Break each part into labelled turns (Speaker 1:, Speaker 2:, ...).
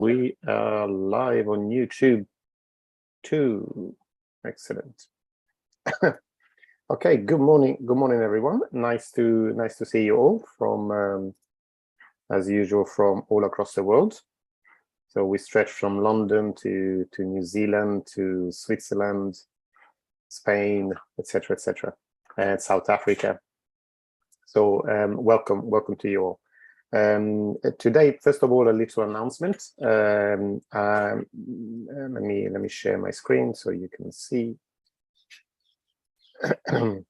Speaker 1: We are live on YouTube too. Excellent. Okay, good morning, everyone. Nice to see you all from, as usual, from all across the world. So we stretch from London to New Zealand to Switzerland, Spain, etc., and South Africa. So welcome to you all. Today, first of all, a little announcement. Let me share my screen so you can see. So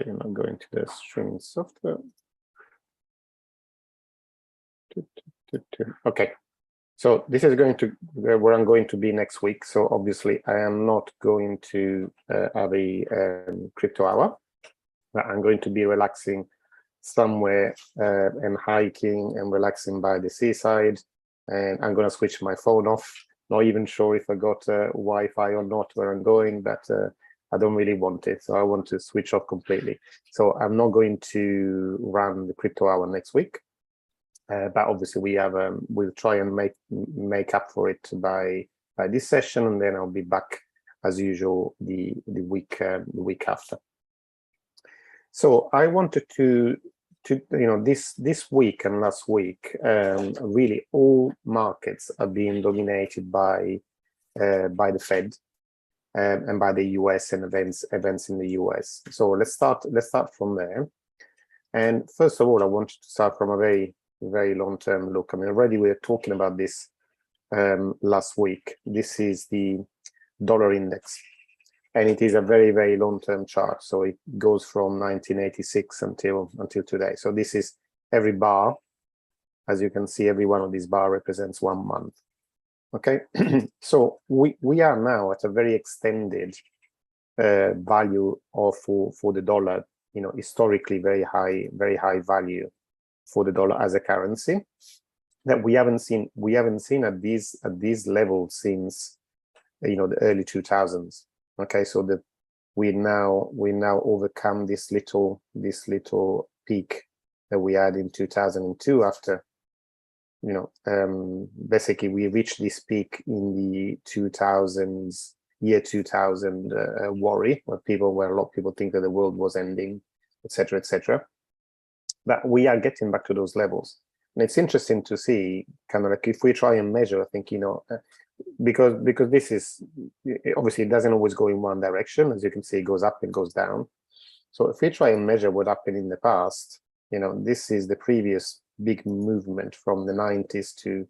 Speaker 1: you're not going to the streaming software. Okay, so this is going to where I'm going to be next week. So obviously, I am not going to have a crypto hour. But I'm going to be relaxing somewhere and hiking and relaxing by the seaside, and I'm going to switch my phone off. Not even sure if I got Wi-Fi or not where I'm going, but I don't really want it, so I want to switch off completely. So I'm not going to run the crypto hour next week, but obviously we have we'll try and make up for it by this session, and then I'll be back as usual the week after. So I wanted to this week and last week, really all markets are being dominated by the Fed and by the US and events in the US. So let's start from there. And first of all, I wanted to start from a very long-term look. I mean, already we were talking about this last week. This is the dollar index. And it is a very long-term chart. So it goes from 1986 until today. So this is every bar. As you can see, every one of these bars represents 1 month. Okay, so we are now at a very extended value for the dollar. You know, historically very high value for the dollar as a currency that we haven't seen at these levels since the early 2000s. Okay, so that we now overcome this little peak that we had in 2002 after, basically we reached this peak in the 2000s, year 2000 worry, where a lot of people think that the world was ending, etc. But we are getting back to those levels, and it's interesting to see kind of like if we try and measure, I think because this is obviously it doesn't always go in one direction. As you can see, it goes up and goes down. So if we try and measure what happened in the past, this is the previous big movement from the 90s to,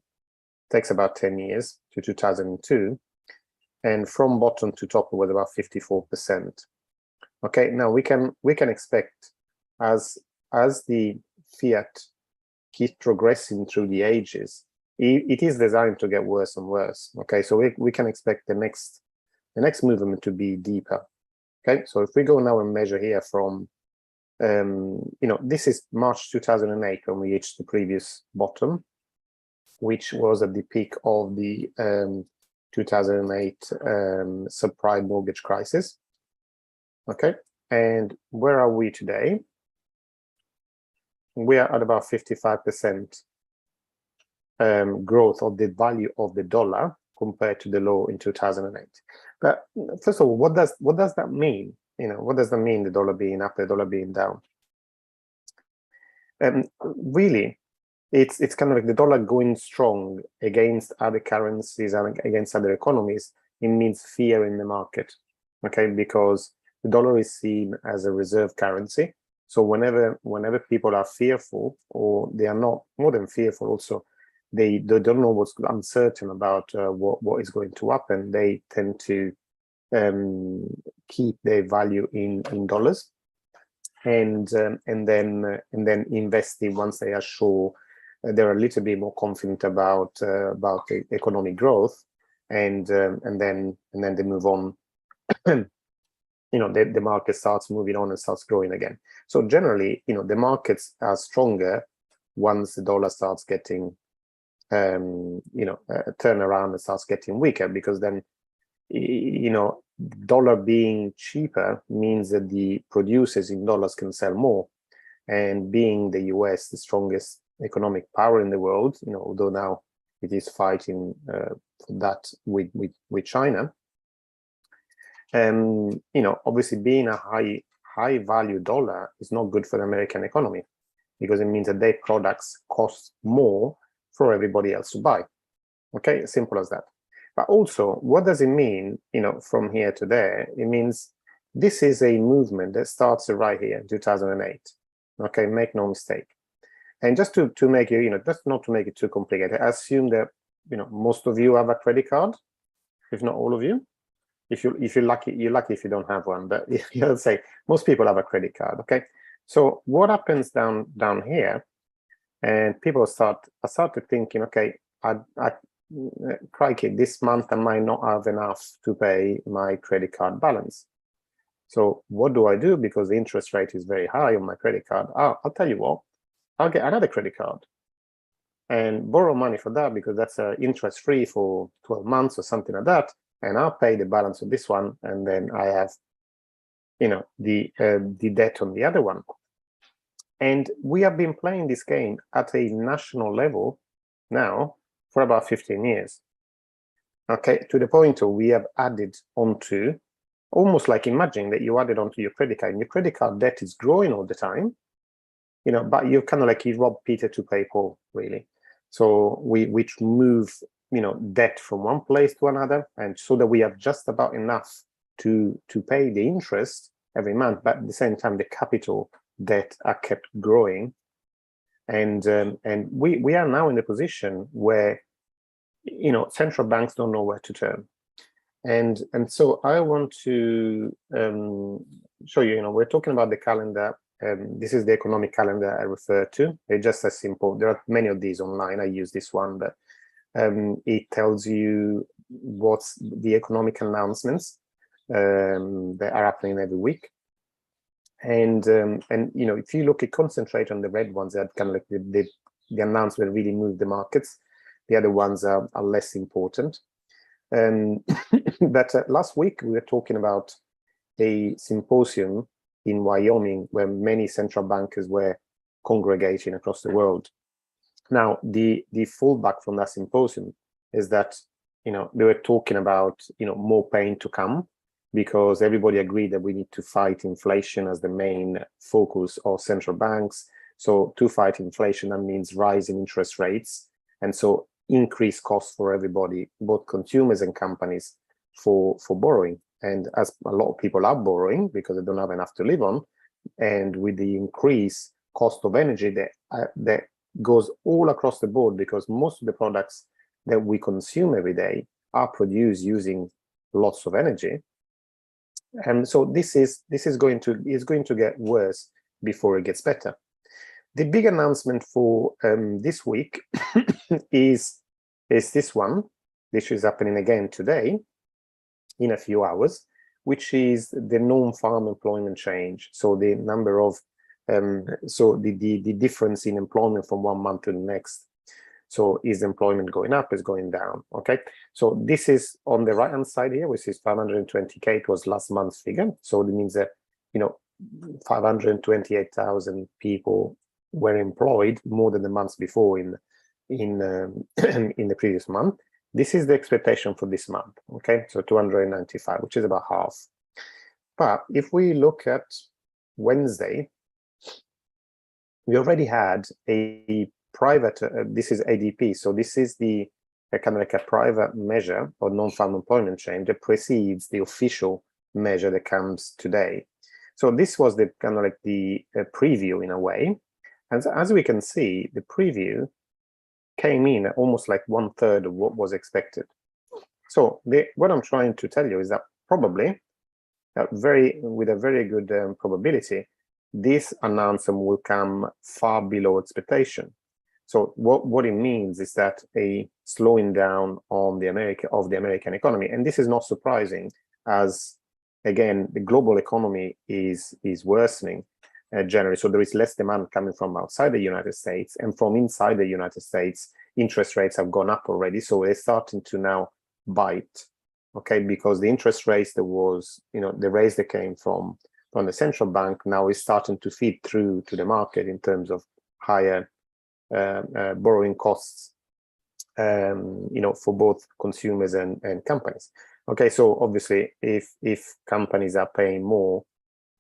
Speaker 1: takes about 10 years, to 2002, and from bottom to top it was about 54%. Okay, now we can expect as the fiat keeps progressing through the ages, it is designed to get worse and worse. Okay, so we can expect the next movement to be deeper. Okay, so if we go now and measure here from, this is March 2008 when we reached the previous bottom, which was at the peak of the 2008 subprime mortgage crisis. Okay, and where are we today? We are at about 55%. Growth of the value of the dollar compared to the low in 2008. But first of all, what does that mean? What does that mean? The dollar being up, the dollar being down. Really, it's kind of like the dollar going strong against other currencies and against other economies. It means fear in the market. Okay, because the dollar is seen as a reserve currency. So whenever people are fearful, or they are not more than fearful, also. They don't know what's uncertain about what is going to happen. They tend to keep their value in dollars, and then investing once they are sure they're a little bit more confident about the economic growth, and then they move on. The market starts moving on and starts growing again. So generally, the markets are stronger once the dollar starts getting turn around and starts getting weaker, because then dollar being cheaper means that the producers in dollars can sell more, and being the US the strongest economic power in the world, although now it is fighting that with China. Obviously being a high value dollar is not good for the American economy, because it means that their products cost more for everybody else to buy. Okay, simple as that. But also, what does it mean, from here to there? It means this is a movement that starts right here in 2008. Okay, make no mistake. And just to make it, just not to make it too complicated, I assume that, most of you have a credit card, if not all of you. If you're lucky if you don't have one, but you'll say most people have a credit card. Okay, so what happens down here, and people started thinking, okay, crikey, this month I might not have enough to pay my credit card balance. So what do I do? Because the interest rate is very high on my credit card. I'll tell you what, I'll get another credit card and borrow money for that, because that's interest free for 12 months or something like that. And I'll pay the balance of this one, and then I have, the debt on the other one. And we have been playing this game at a national level now for about 15 years. Okay, to the point where we have added onto, almost like imagine that you added onto your credit card, and your credit card debt is growing all the time, but you're kind of like you rob Peter to pay Paul, really. So we move, debt from one place to another, and so that we have just about enough to pay the interest every month, but at the same time the capital debt are kept growing, and we are now in the position where central banks don't know where to turn, and so I want to show you. We're talking about the calendar. This is the economic calendar I refer to. It's just as simple. There are many of these online. I use this one, but it tells you what's the economic announcements that are happening every week. And if you concentrate on the red ones, that kind of like the announcement really move the markets. The other ones are less important. But last week we were talking about a symposium in Wyoming where many central bankers were congregating across the world. Now, the fallback from that symposium is that they were talking about more pain to come, because everybody agreed that we need to fight inflation as the main focus of central banks. So to fight inflation, that means rising interest rates, and so increased costs for everybody, both consumers and companies, for borrowing. And as a lot of people are borrowing because they don't have enough to live on, and with the increased cost of energy that goes all across the board, because most of the products that we consume every day are produced using lots of energy. And so this is going to get worse before it gets better. The big announcement for this week is this one, which is happening again today in a few hours, which is the non-farm employment change. So the number of the difference in employment from one month to the next. So is employment going up, is going down? Okay, so this is on the right hand side here, which is 520K. It was last month's figure. So it means that 528,000 people were employed more than the months before in the previous month. This is the expectation for this month. Okay, so 295, which is about half. But if we look at Wednesday, we already had a private, this is ADP, so this is the kind of like a private measure of non-farm employment change that precedes the official measure that comes today. So this was the kind of like the preview in a way, and so as we can see, the preview came in at almost like 1/3 of what was expected. So what I'm trying to tell you is that probably with a very good probability, this announcement will come far below expectation. So what it means is that a slowing down on the American economy, and this is not surprising, as again the global economy is worsening generally. So there is less demand coming from outside the United States, and from inside the United States, interest rates have gone up already. So they're starting to now bite, okay, because the interest rates that was the raise that came from the central bank now is starting to feed through to the market in terms of higher borrowing costs. for both consumers and companies. Okay, so obviously, if companies are paying more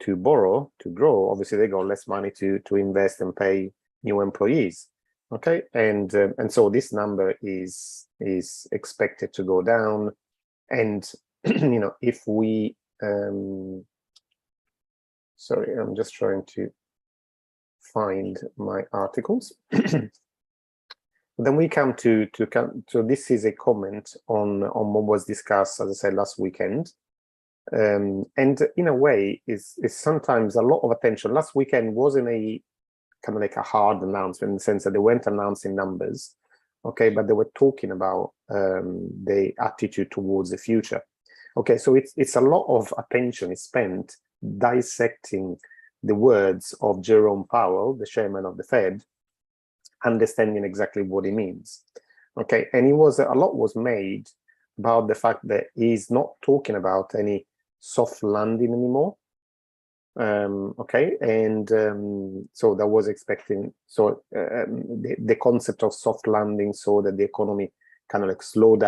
Speaker 1: to borrow, to grow, obviously they got less money to invest and pay new employees. Okay, and so this number is expected to go down, and if we sorry, I'm just trying to find my articles. Then we come to so this is a comment on what was discussed, as I said, last weekend. And in a way, is sometimes a lot of attention. Last weekend wasn't a kind of like a hard announcement in the sense that they weren't announcing numbers, okay, but they were talking about the attitude towards the future. Okay, so it's a lot of attention is spent dissecting the words of Jerome Powell, the chairman of the Fed, understanding exactly what it means. Okay, and a lot was made about the fact that he's not talking about any soft landing anymore. Okay, and so that was expecting, so the concept of soft landing, so that the economy kind of like slows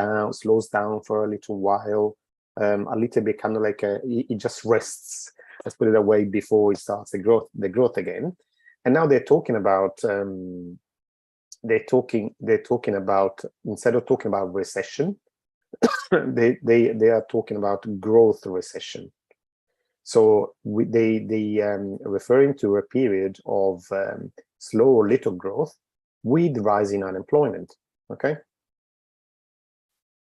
Speaker 1: down for a little while, a little bit kind of like it just rests, let's put it away, before it starts the growth again. And now they're talking about they're talking about, instead of talking about recession, they are talking about growth recession. So they referring to a period of slow or little growth with rising unemployment. Okay.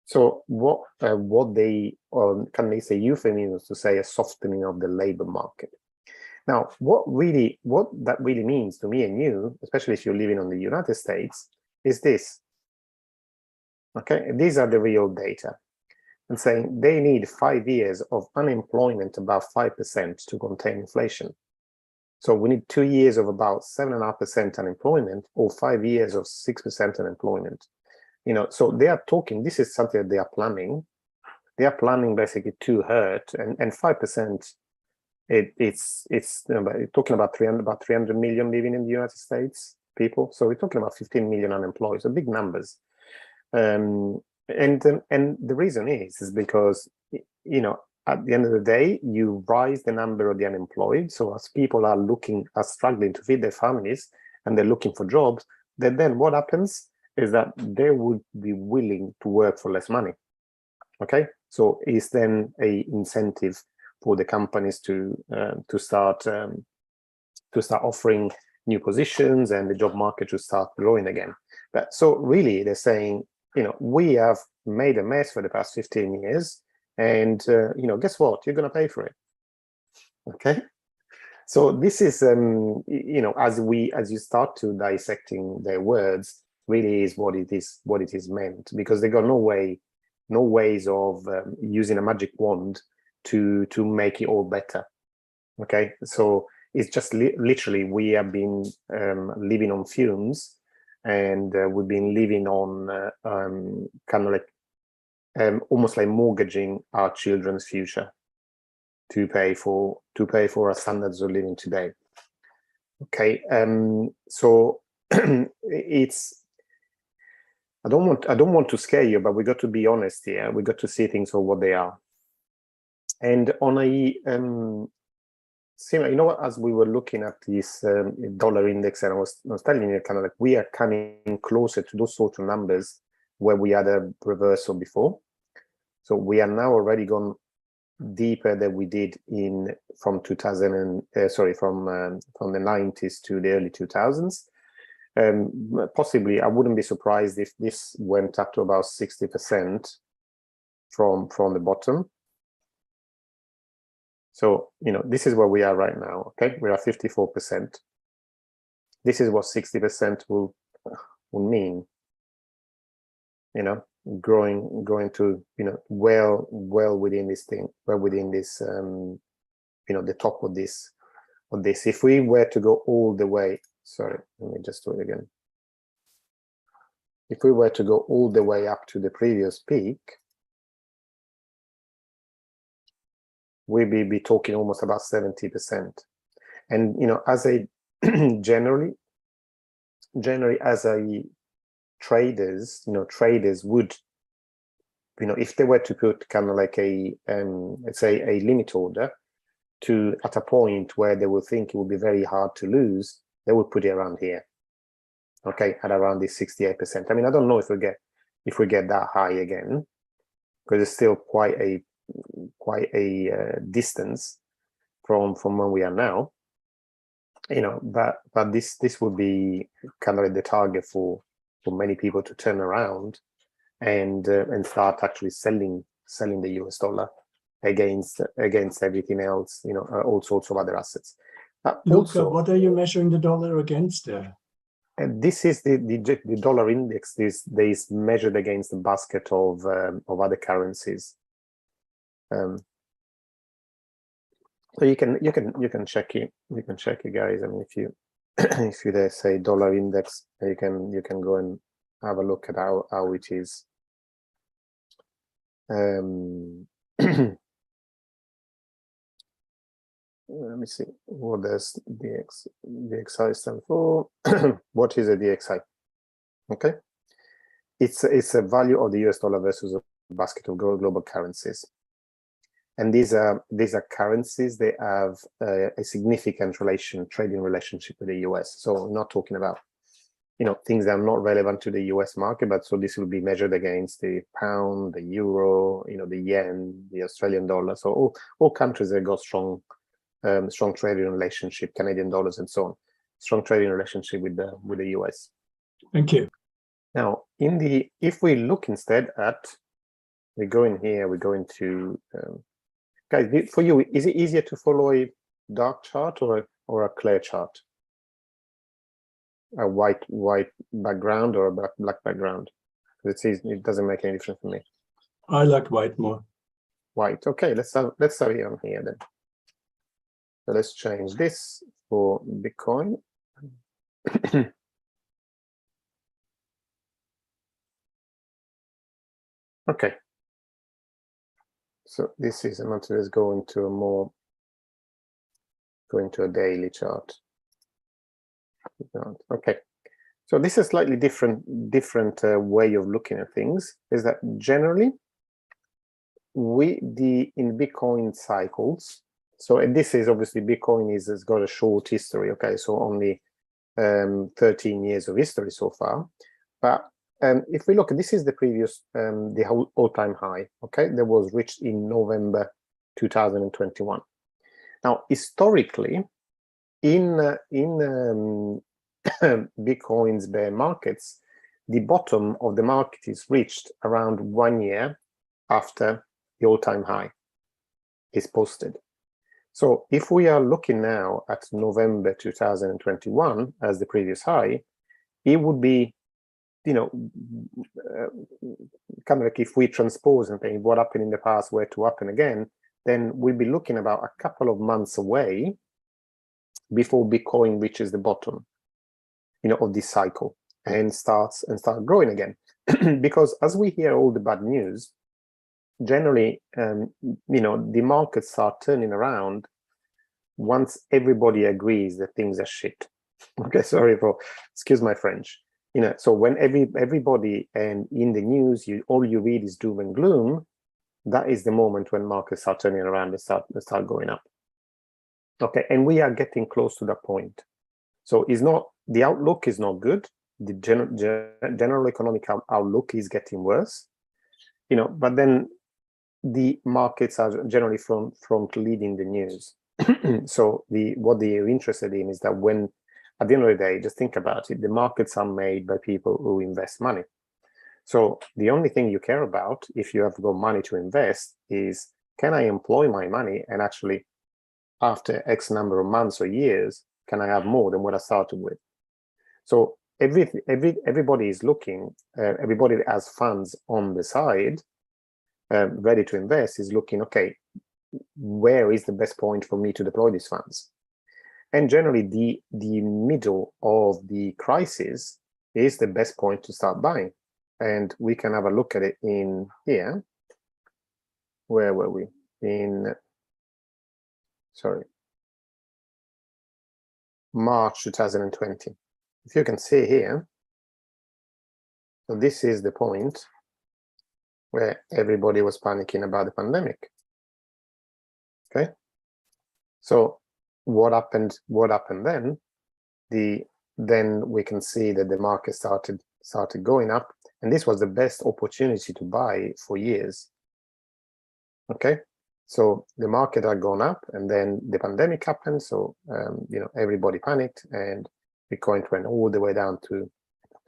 Speaker 1: So what they can they say euphemism to say a softening of the labor market. Now, what that really means to me and you, especially if you're living in the United States, is this. Okay, these are the real data, and saying they need 5 years of unemployment above 5% to contain inflation. So we need 2 years of about 7.5% unemployment, or 5 years of 6% unemployment. So they are talking. This is something that they are planning. They are planning basically to hurt, and 5%. It's talking about 300 million living in the United States people. So we're talking about 15 million unemployed. So big numbers. And the reason is because at the end of the day, you rise the number of the unemployed. So as people are struggling to feed their families and they're looking for jobs, then what happens is that they would be willing to work for less money. Okay, so it's then a incentive for the companies to start offering new positions, and the job market to start growing again. But so really, they're saying, we have made a mess for the past 15 years, and guess what? You're going to pay for it. Okay. So this is as you start to dissecting their words, really is what it is meant, because they got no ways of using a magic wand to make it all better. Okay, so it's just literally we have been living on fumes, and we've been living on kind of like almost like mortgaging our children's future to pay for our standards of living today. Okay, so it's. I don't want to scare you, but we got to be honest here. We got to see things for what they are. And on a similar, as we were looking at this dollar index, and I was telling you, kind of like we are coming closer to those sort of numbers where we had a reversal before. So we are now already gone deeper than we did from the 90s to the early 2000s. Possibly, I wouldn't be surprised if this went up to about 60% from the bottom. So, this is where we are right now. Okay, we're at 54%. This is what 60% will mean. Growing to well within this thing, well within this the top of this. If we were to go all the way, sorry, let me just do it again. If we were to go all the way up to the previous peak, we'd be talking almost about 70%. And as a generally as a traders, traders would, if they were to put kind of like a, let's say a limit order to at a point where they would think it would be very hard to lose, they would put it around here. Okay, at around this 68%. I mean, I don't know if we get that high again, because it's still quite a distance from where we are now. But this would be kind of like the target for many people to turn around and start actually selling the US dollar against everything else, all sorts of other assets.
Speaker 2: Luca, what are you measuring the dollar against there?
Speaker 1: And this is the dollar index. This is measured against a basket of other currencies. So you can check it. You can check it, guys. I mean, if you if you there say dollar index, you can go and have a look at how it is. Let me see. What does DXI stand for? What is a DXI? Okay, it's a value of the US dollar versus a basket of global currencies, and these are currencies. They have a significant trading relationship with the US. So we're not talking about things that are not relevant to the US market, but so this will be measured against the pound, the euro, the yen, the Australian dollar. So all countries that got strong trading relationship, Canadian dollars and so on, strong trading relationship with the US.
Speaker 2: Thank you.
Speaker 1: Now, if we look instead at, we go in here, we go into, guys, for you, is it easier to follow a dark chart or a clear chart? A white background or a black background? It doesn't make any difference for me.
Speaker 2: I like white more.
Speaker 1: White. Okay, let's have it on here then. So let's change this for Bitcoin. Okay. So this is, let's go into a daily chart. Okay. So this is slightly different way of looking at things. Is that generally in Bitcoin cycles. So, and this is obviously Bitcoin has got a short history. Okay, so only 13 years of history so far. But if we look, this is the previous the all-time high. Okay, that was reached in November 2021. Now, historically, in Bitcoin's bear markets, the bottom of the market is reached around 1 year after the all-time high is posted. So if we are looking now at November 2021 as the previous high, it would be, kind of like if we transpose and think what happened in the past were to happen again, then we'll be looking about a couple of months away before Bitcoin reaches the bottom, of this cycle and start growing again. Because as we hear all the bad news, generally, the markets start turning around once everybody agrees that things are shit. Okay, excuse my French. So when everybody and in the news, all you read is doom and gloom, that is the moment when markets start turning around and start going up. Okay, and we are getting close to that point. So the outlook is not good. The general economic outlook is getting worse. But then the markets are generally front leading the news. So what they are interested in is that when, at the end of the day, just think about it, the markets are made by people who invest money. So the only thing you care about if you have got money to invest is, can I employ my money and actually after X number of months or years, can I have more than what I started with? So everybody is looking, everybody that has funds on the side, ready to invest, is looking, okay, where is the best point for me to deploy these funds? And generally, the middle of the crisis is the best point to start buying. And we can have a look at it in here. Where were we? March 2020. If you can see here, So this is the point where everybody was panicking about the pandemic. Okay. So what happened? What happened then? Then we can see that the market started going up, and this was the best opportunity to buy for years. Okay. So the market had gone up, and then the pandemic happened. So everybody panicked, and Bitcoin went all the way down to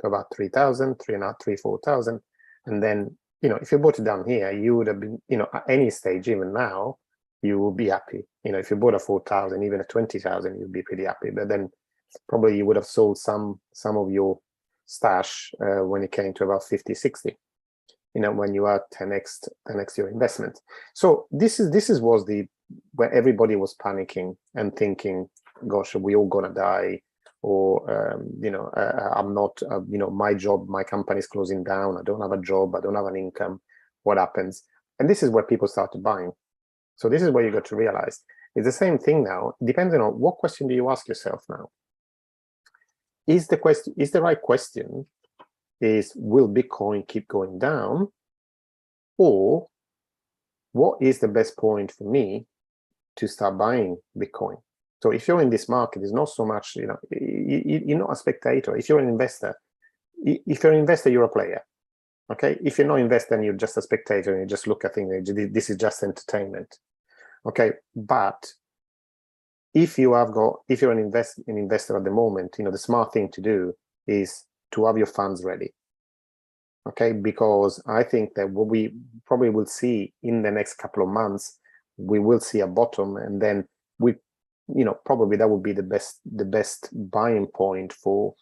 Speaker 1: about 3,000, 3,500, 4,000, and then if you bought it down here, you would have been at any stage, even now, you will be happy. If you bought a 4,000, even a 20,000, you'd be pretty happy. But then probably you would have sold some of your stash when it came to about 50, 60. When you are 10x your investment. So this was where everybody was panicking and thinking, gosh, are we all gonna die? Or I'm not, my job, my company is closing down. I don't have a job. I don't have an income. What happens? And this is where people started buying. So this is where you got to realize it's the same thing now. Depending on what question do you ask yourself now? Is the right question is, will Bitcoin keep going down? Or what is the best point for me to start buying Bitcoin? So if you're in this market, it's not so much, you're not a spectator. If you're an investor, you're a player. Okay. If you're not an investor and you're just a spectator and you just look at things, this is just entertainment. Okay. But if you're an investor at the moment, the smart thing to do is to have your funds ready. Okay, because I think that what we probably will see in the next couple of months, we will see a bottom, and then probably that would be the best buying point for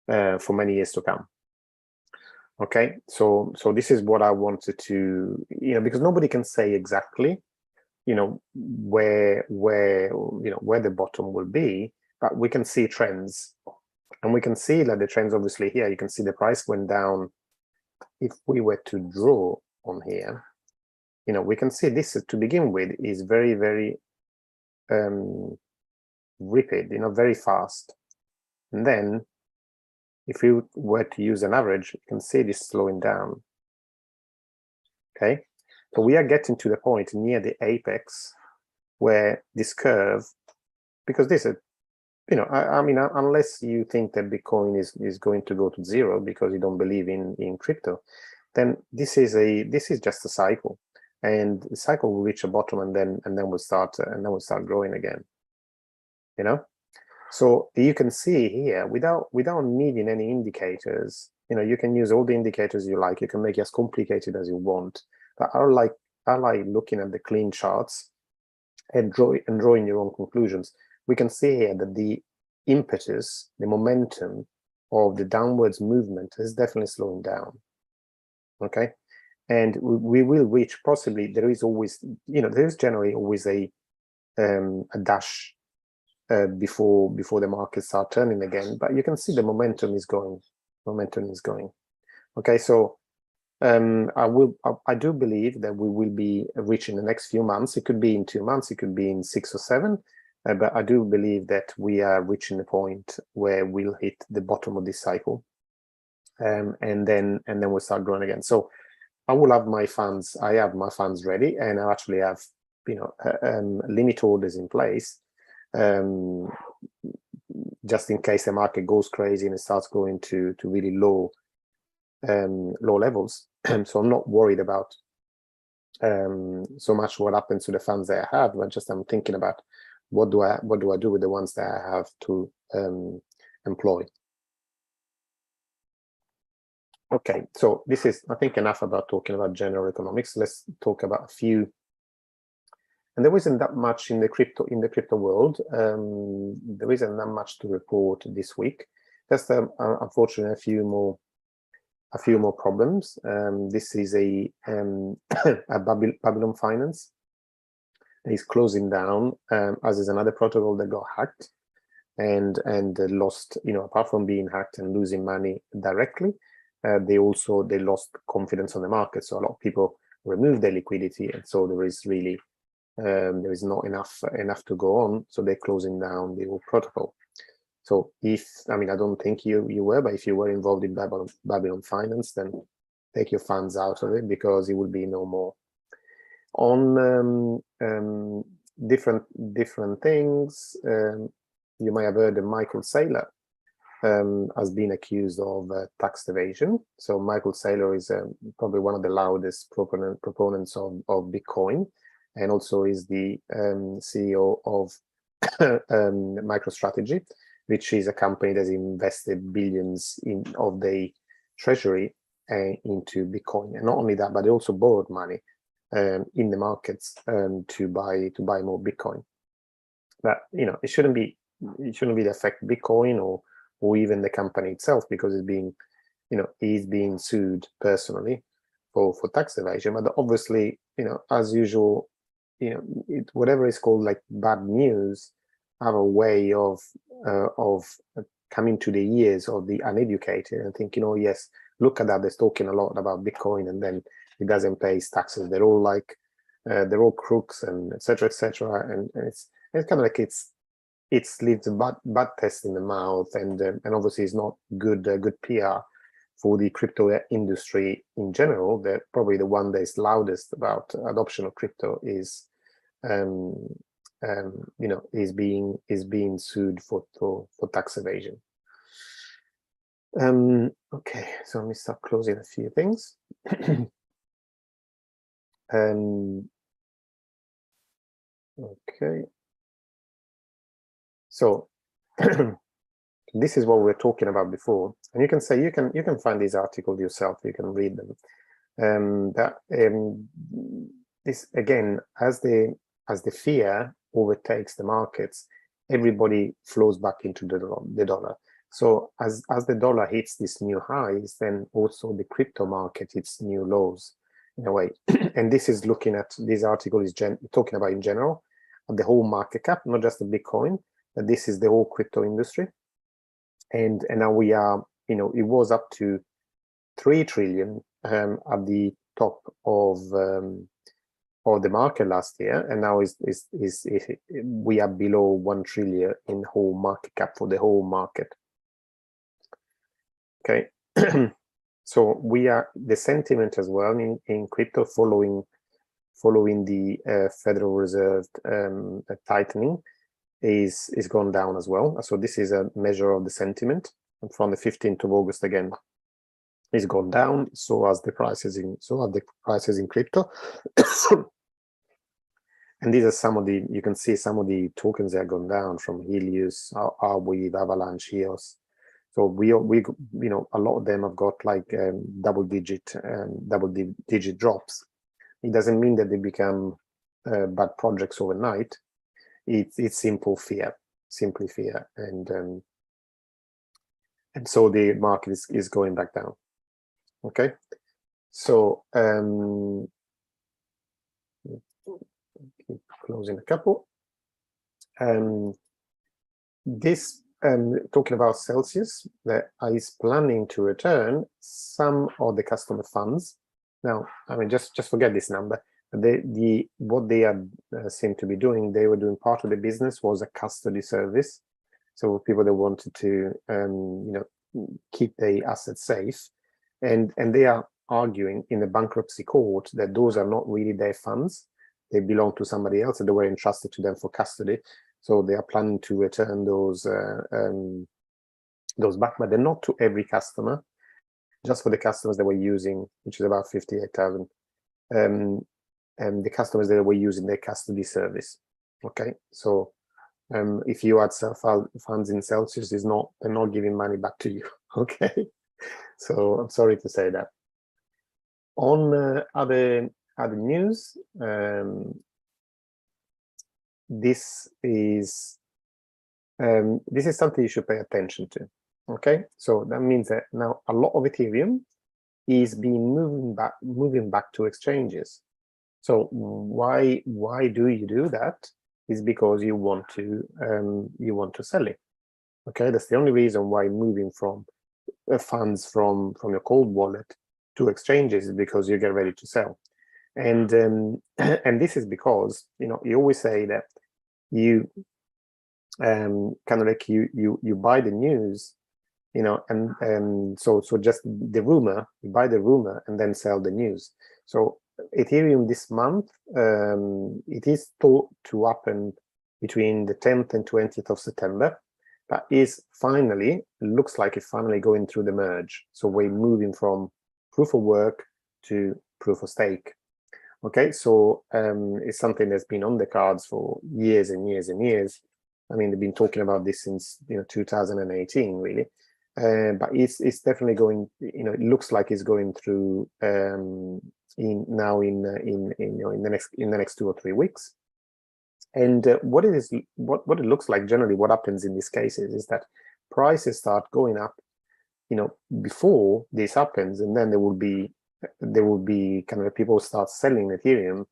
Speaker 1: many years to come. Okay, so this is what I wanted to, because nobody can say exactly, where the bottom will be, but we can see trends, and we can see that the trends, obviously here you can see the price went down. If we were to draw on here, we can see this to begin with is very, very rapid, very fast. And then if we were to use an average, you can see this slowing down. Okay, so we are getting to the point near the apex where this curve, because this is, I mean, unless you think that Bitcoin is going to go to zero because you don't believe in crypto, then this is just a cycle, and the cycle will reach a bottom, and then we'll start growing again. So you can see here, without needing any indicators, you can use all the indicators you like. You can make it as complicated as you want, but I like looking at the clean charts and drawing your own conclusions. We can see here that the impetus, the momentum of the downwards movement is definitely slowing down. Okay, and we will reach, possibly, there is always, there is generally always a dash before the markets start turning again, but you can see the momentum is going. Okay, so I do believe that we will be reaching the next few months. It could be in 2 months, it could be in 6 or 7, but I do believe that we are reaching the point where we'll hit the bottom of this cycle, and then we'll start growing again. So I will have my funds. I have my funds ready, and I actually have limit orders in place, just in case the market goes crazy and it starts going to really low levels. So I'm not worried about so much what happens to the funds that I have, but just I'm thinking about what do I do with the ones that I have to employ. Okay, so this is, I think, enough about talking about general economics. Let's talk about a few. And there isn't that much in the crypto world. There isn't that much to report this week. Just unfortunately a few more problems. This is a Babylon Finance is closing down, as is another protocol that got hacked and lost, apart from being hacked and losing money directly, they lost confidence on the market. So a lot of people removed their liquidity, and so there is really there is not enough to go on. So they're closing down the whole protocol. So if, I mean, I don't think you were, but if you were involved in Babylon Finance, then take your funds out of it, because it will be no more. On different things, you might have heard that Michael Saylor has been accused of tax evasion. So Michael Saylor is probably one of the loudest proponents of Bitcoin, and also is the CEO of MicroStrategy, which is a company that's invested billions of the treasury into Bitcoin. And not only that, but they also borrowed money in the markets to buy more Bitcoin. But it shouldn't be the effect Bitcoin or even the company itself, because it's being he's being sued personally for tax evasion. But obviously, as usual, whatever is called like bad news have a way of coming to the ears of the uneducated and think, yes, look at that, they're talking a lot about Bitcoin, and then it doesn't pay its taxes. They're all like they're all crooks, and etc. And it's kind of like it leaves a bad taste in the mouth, and obviously it's not good PR for the crypto industry in general. That probably the one that is loudest about adoption of crypto is is being sued for tax evasion. Okay, so let me start closing a few things. Okay, so this is what we were talking about before, and you can say you can find these articles yourself. You can read them. This again, as the fear overtakes the markets, everybody flows back into the dollar. So as the dollar hits these new highs, then also the crypto market hits new lows in a way. And this is looking at, this article is talking about in general the whole market cap, not just the Bitcoin, but this is the whole crypto industry. And now we are, it was up to 3 trillion at the top of the market last year, and now we are below 1 trillion in whole market cap for the whole market. Okay, so we are, the sentiment as well in crypto following the Federal Reserve tightening is gone down as well. So this is a measure of the sentiment, and from the 15th of August again is gone down. So as the prices in crypto. And these are some of the, you can see some of the tokens that have gone down, from Helios, Arweave, Avalanche, EOS. So we a lot of them have got like double digit drops. It doesn't mean that they become bad projects overnight. It's simply fear, and so the market is going back down. Okay, so keep closing a couple. This talking about Celsius, that is planning to return some of the customer funds. Now, I mean, just forget this number. What they are seem to be doing, they were doing, part of the business was a custody service. So people that wanted to keep their assets safe, and they are arguing in the bankruptcy court that those are not really their funds. They belong to somebody else, and they were entrusted to them for custody. So they are planning to return those back, but they're not to every customer, just for the customers that were using, which is about 58,000, and the customers that were using their custody service. Okay, so if you had funds in Celsius, they're not giving money back to you. Okay, so I'm sorry to say that. On other news, this is something you should pay attention to. Okay, so that means that now a lot of Ethereum is being moving back to exchanges. So why do you do that? Is because you want to sell it. Okay, that's the only reason why moving from funds from your cold wallet to exchanges is because you get ready to sell. And this is because you always say that you kind of like you buy the news, you know, and so just the rumor, you buy the rumor and then sell the news. So Ethereum this month, it is thought to happen between the 10th and 20th of September, but is finally, looks like it's finally going through the merge. So we're moving from proof of work to proof of stake. Okay, so it's something that's been on the cards for years and years and years. I mean, they've been talking about this since 2018, really. But it's definitely going. It looks like it's going through in the next 2 or 3 weeks. And what it looks like generally, what happens in these cases is that prices start going up, before this happens, and then there will be kind of people start selling Ethereum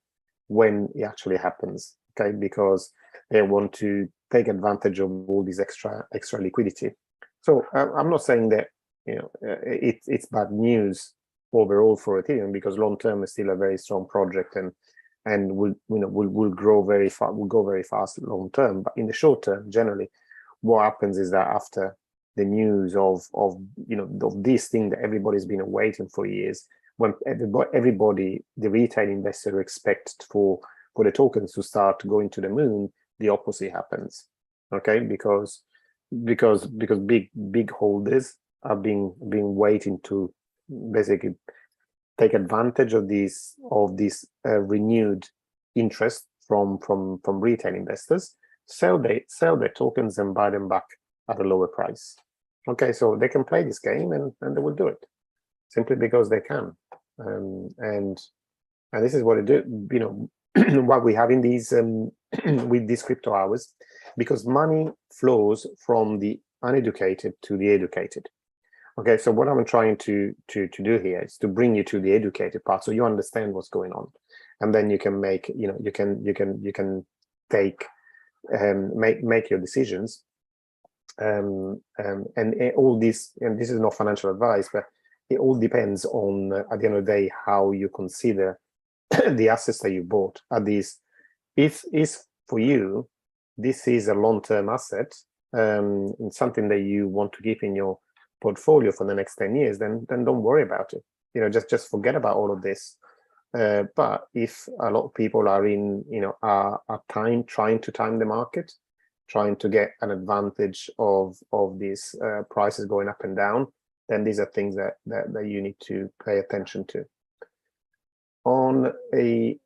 Speaker 1: when it actually happens. Okay, because they want to take advantage of all this extra liquidity. So I'm not saying that it's bad news overall for Ethereum, because long term is still a very strong project and will grow very fast. Will go very fast long term. But in the short term, generally, what happens is that after the news of this thing that everybody's been waiting for years, when everybody, the retail investor, expects for the tokens to start going to the moon, the opposite happens. Okay, because big holders are being waiting to basically take advantage of this renewed interest from retail investors, sell their tokens and buy them back at a lower price. Okay, so they can play this game and they will do it simply because they can. And this is what it do. What we have in these with these crypto hours, because money flows from the uneducated to the educated. Okay, so what I'm trying to do here is to bring you to the educated part, so you understand what's going on, and then you can make you can take make your decisions. And all this, and this is not financial advice, but it all depends on at the end of the day how you consider the assets that you bought. Are these, if for you this is a long-term asset, and something that you want to keep in your portfolio for the next 10 years, then don't worry about it. Just forget about all of this. But if a lot of people are in are trying to time the market, trying to get an advantage of these prices going up and down, then these are things that you need to pay attention to. On a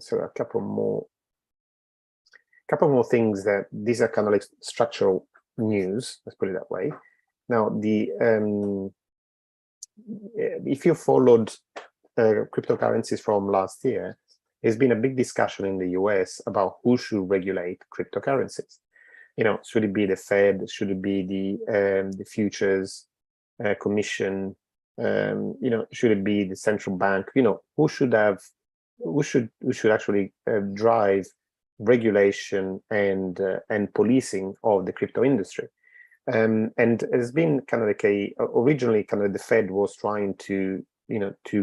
Speaker 1: so a couple more things, that these are kind of like structural news, let's put it that way. Now, if you followed cryptocurrencies from last year, there's been a big discussion in the US about who should regulate cryptocurrencies. Should it be the Fed? Should it be the Futures Commission? Should it be the central bank? Who should actually drive regulation and policing of the crypto industry? And it's been kind of like originally kind of the Fed was trying to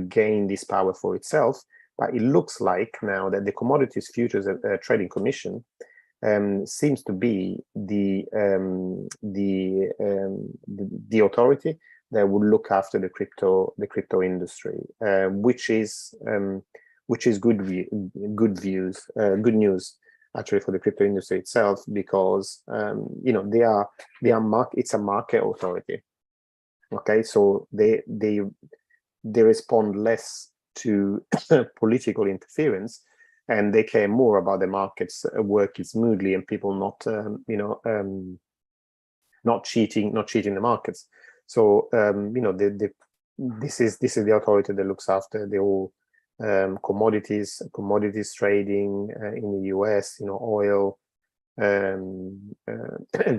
Speaker 1: gain this power for itself, but it looks like now that the Commodities Futures Trading Commission seems to be the authority that would look after the crypto industry, which is good news actually for the crypto industry itself, because it's a market authority. Okay, so they respond less to political interference, and they care more about the markets working smoothly and people not cheating the markets. So this is the authority that looks after the whole commodities trading in the US, oil,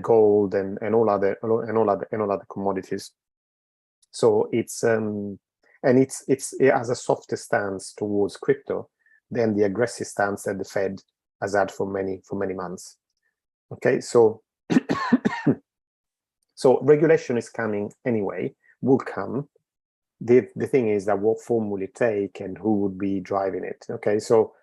Speaker 1: gold, and all other commodities. So it has a softer stance towards crypto than the aggressive stance that the Fed has had for many months. Okay, so so regulation is coming anyway, will come. The thing is that what form will it take and who would be driving it? Okay, so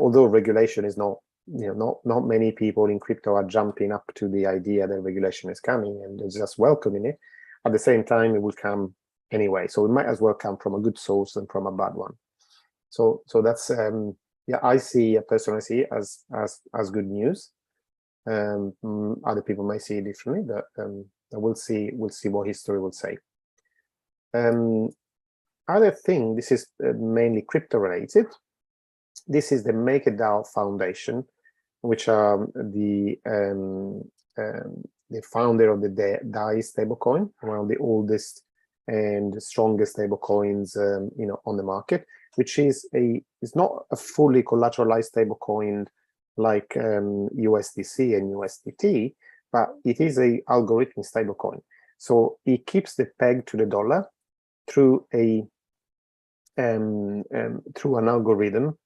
Speaker 1: although regulation is not not many people in crypto are jumping up to the idea that regulation is coming and they're just welcoming it. At the same time, it will come anyway, so it might as well come from a good source than from a bad one. So that's I personally see it as good news. Other people may see it differently, but we'll see what history will say. Other thing, this is mainly crypto related. This is the MakerDAO Foundation, which are the founder of the DAI stablecoin, one of the oldest and strongest stablecoins on the market, which is not a fully collateralized stablecoin like USDC and USDT, but it is a algorithmic stablecoin. So it keeps the peg to the dollar through through an algorithm.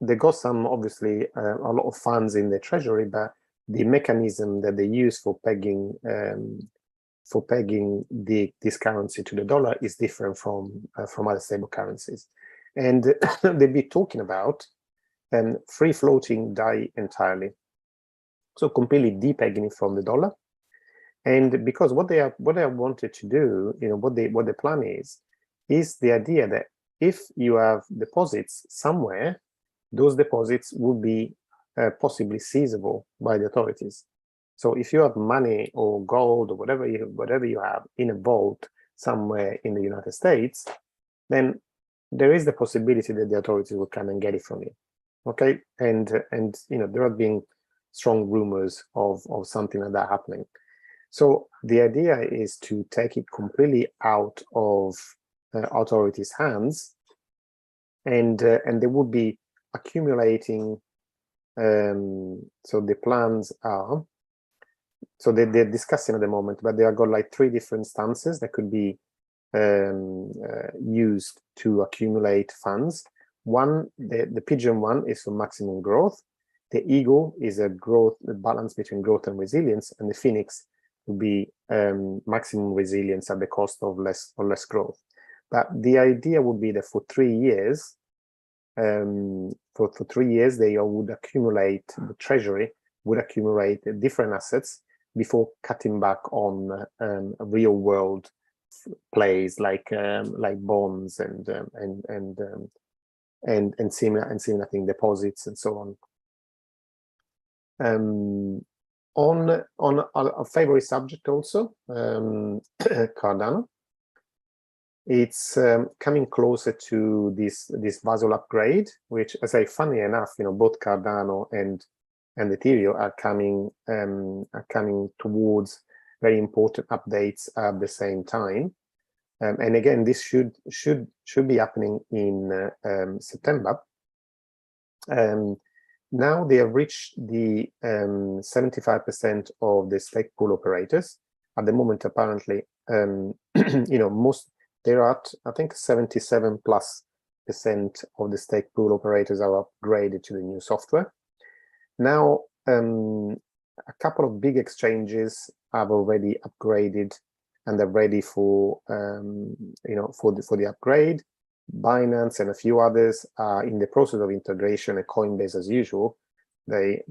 Speaker 1: They got some, obviously, a lot of funds in the treasury, but the mechanism that they use for pegging this currency to the dollar is different from other stable currencies. And they'll be talking about free floating DAI entirely, so completely depegging it from the dollar. And because what they wanted to do, what the plan is the idea that if you have deposits somewhere, those deposits would be possibly seizable by the authorities. So if you have money or gold or whatever you have in a vault somewhere in the United States, then there is the possibility that the authorities will come and get it from you. Okay, and there have been strong rumors of something like that happening. So the idea is to take it completely out of authorities' hands, and they would be accumulating. So the plans are, so they're discussing at the moment, but they have got like 3 different stances that could be used to accumulate funds. One, the pigeon one is for maximum growth. The eagle is a balance between growth and resilience, and the phoenix would be maximum resilience at the cost of less growth. But the idea would be that for 3 years, for 3 years, they would accumulate, the treasury would accumulate different assets before cutting back on real world plays like bonds and similar thing, deposits and so on. On a favorite subject also, Cardano. It's coming closer to this Basel upgrade, which, as I funny enough, both Cardano and Ethereum are coming towards very important updates at the same time. And again, this should be happening in September. Now they have reached the 75% of the stake pool operators. At the moment, apparently, they're at, I think, 77+% of the stake pool operators are upgraded to the new software. Now, a couple of big exchanges have already upgraded, and they're ready for for the upgrade. Binance and a few others are in the process of integration, and Coinbase, as usual, they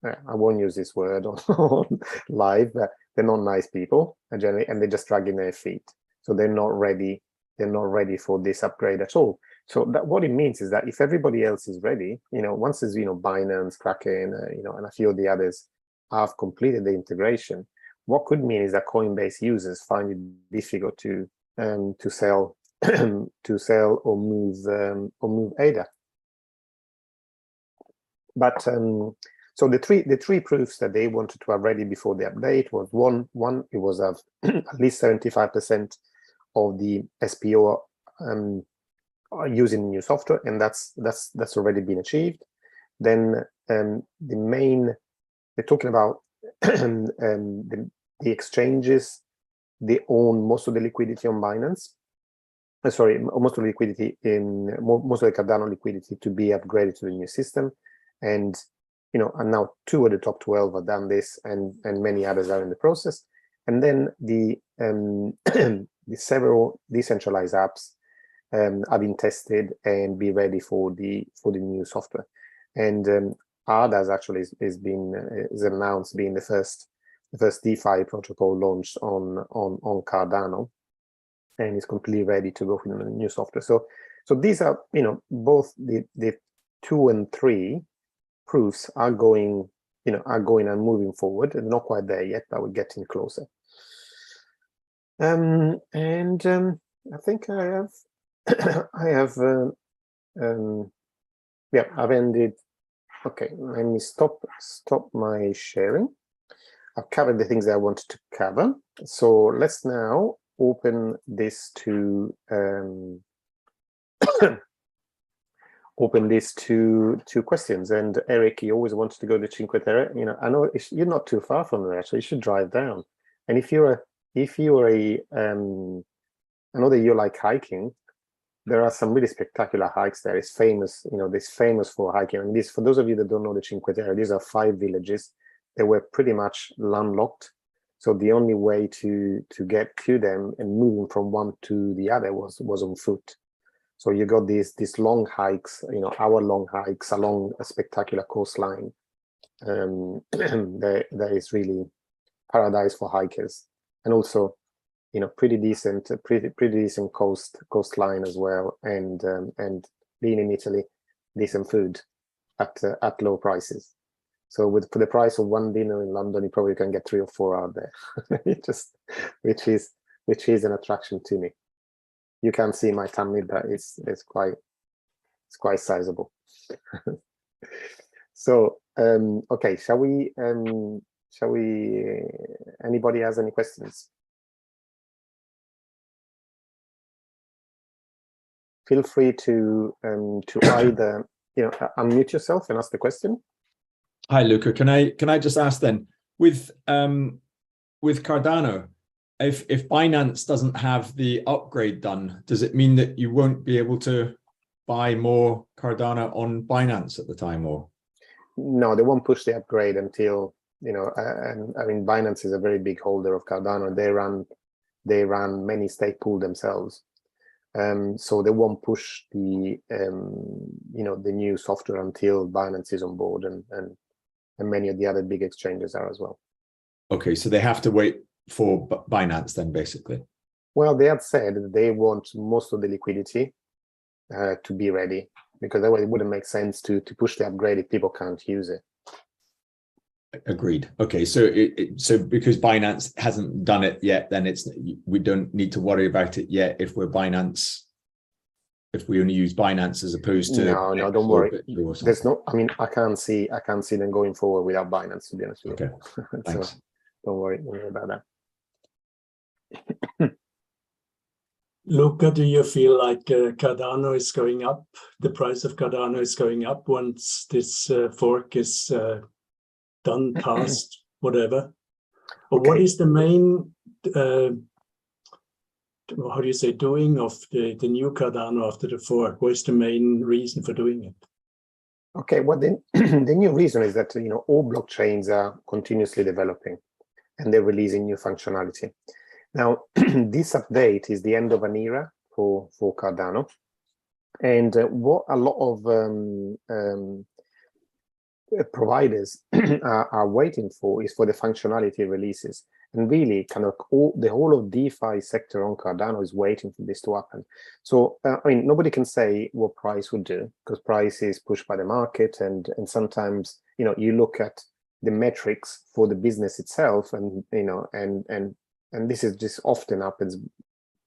Speaker 1: I won't use this word on live, but they're not nice people generally, and they're just dragging their feet. So they're not ready for this upgrade at all. So what it means is that if everybody else is ready, once there's Binance, Kraken, and a few of the others have completed the integration, what could mean is that Coinbase users find it difficult to sell or move ADA. But so the three proofs that they wanted to have ready before the update was one it was of at least 75% of the SPO using new software, and that's already been achieved. Then they're talking about the exchanges, they own most of the liquidity on Binance. Most of the liquidity most of the Cardano liquidity to be upgraded to the new system, and and now 2 of the top 12 have done this, and many others are in the process. And then the several decentralized apps have been tested and be ready for the new software. And ADAS actually is announced being the first DeFi protocol launched on Cardano, and is completely ready to go with the new software. So these are, both the 2 and 3 proofs are going and moving forward, and not quite there yet, but we're getting closer. I think I have I've ended. Okay, let me stop my sharing. I've covered the things that I wanted to cover. So let's now open this to questions. And Eric, you always wanted to go to Cinque Terre. I know you're not too far from there, so you should drive down. And if you're I know that you like hiking. There are some really spectacular hikes there. It's famous, it's famous for hiking. And this, for those of you that don't know the Cinque Terre, these are 5 villages. They were pretty much landlocked. So the only way to get to them and moving from one to the other was on foot. So you got these long hikes, hour-long hikes along a spectacular coastline. That is really paradise for hikers, and also, pretty decent coastline as well, and being in Italy, decent food at low prices. So for the price of one dinner in London, you probably can get 3 or 4 out there. which is an attraction to me. You can see my tummy, but it's quite sizable. So okay, shall we? Anybody has any questions? Feel free to either unmute yourself and ask the question.
Speaker 3: Hi, Luca. Can I just ask then, with Cardano, if Binance doesn't have the upgrade done, does it mean that you won't be able to buy more Cardano on Binance at the time, or?
Speaker 1: No, they won't push the upgrade until and I mean, Binance is a very big holder of Cardano. They run many stake pool themselves. So they won't push the the new software until Binance is on board, and many of the other big exchanges are as well.
Speaker 3: Okay, so they have to wait for Binance then, basically.
Speaker 1: Well, they had said they want most of the liquidity to be ready, because otherwise it wouldn't make sense to push the upgrade if people can't use it.
Speaker 3: Agreed. Okay, so so because Binance hasn't done it yet, then we don't need to worry about it yet if we only use Binance as opposed to
Speaker 1: no, don't worry. There's no. I mean, I can't see them going forward without Binance, to be honest with you.
Speaker 3: Okay, thanks.
Speaker 1: So don't worry about that.
Speaker 2: Luca, do you feel like Cardano is going up? The price of Cardano is going up once this fork is done, past, whatever? Or okay. What is the main, how do you say, doing of the new Cardano after the fork? What is the main reason for doing it?
Speaker 1: Okay, well, the new reason is that, all blockchains are continuously developing and they're releasing new functionality. Now, this update is the end of an era for Cardano. And what a lot of providers are waiting for is for the functionality releases. And really, kind of the whole of DeFi sector on Cardano is waiting for this to happen. So, I mean, nobody can say what price would do, because price is pushed by the market, and sometimes, you look at the metrics for the business itself, and and this is just often happens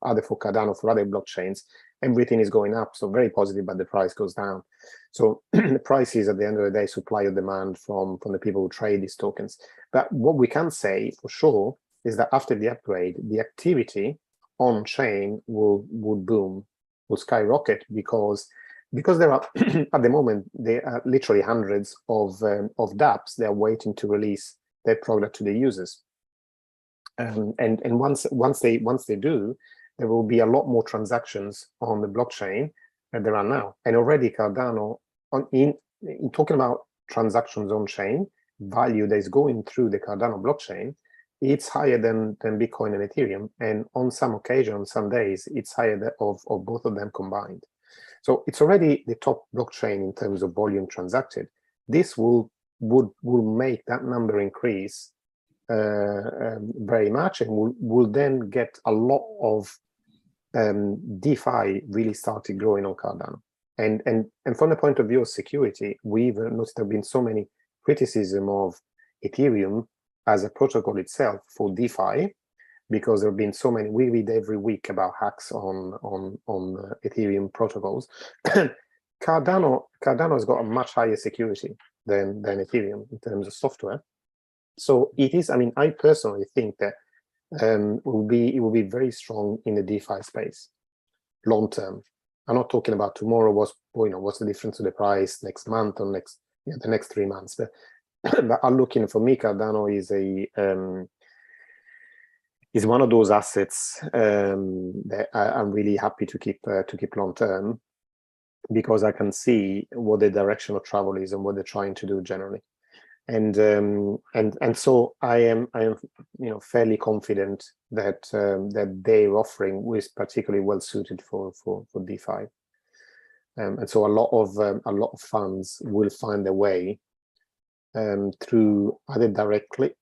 Speaker 1: either for Cardano, for other blockchains, everything is going up, so very positive, but the price goes down. So the price is, at the end of the day, supply and demand from the people who trade these tokens. But what we can say for sure is that after the upgrade, the activity on chain will boom, will skyrocket, because there are at the moment there are literally hundreds of dApps that are waiting to release their product to the users. And once they do, there will be a lot more transactions on the blockchain than there are now. And already Cardano, in talking about transactions on chain, value that is going through the Cardano blockchain, it's higher than Bitcoin and Ethereum. And on some occasions, some days, it's higher of both of them combined. So it's already the top blockchain in terms of volume transacted. This will make that number increase very much, and will then get a lot of DeFi really started growing on Cardano. And from the point of view of security, we've noticed there have been so many criticism of Ethereum as a protocol itself for DeFi, because there have been so many. We read every week about hacks on Ethereum protocols. Cardano has got a much higher security than Ethereum in terms of software. So it is. I mean, I personally think that it will be very strong in the DeFi space long term. I'm not talking about tomorrow. What's the difference of the price next month or the next 3 months? But I'm looking, for me, Cardano is one of those assets that I'm really happy to keep long term, because I can see what the direction of travel is and what they're trying to do generally. And so I am fairly confident that their offering was particularly well suited for DeFi, and so a lot of funds will find their way through either directly,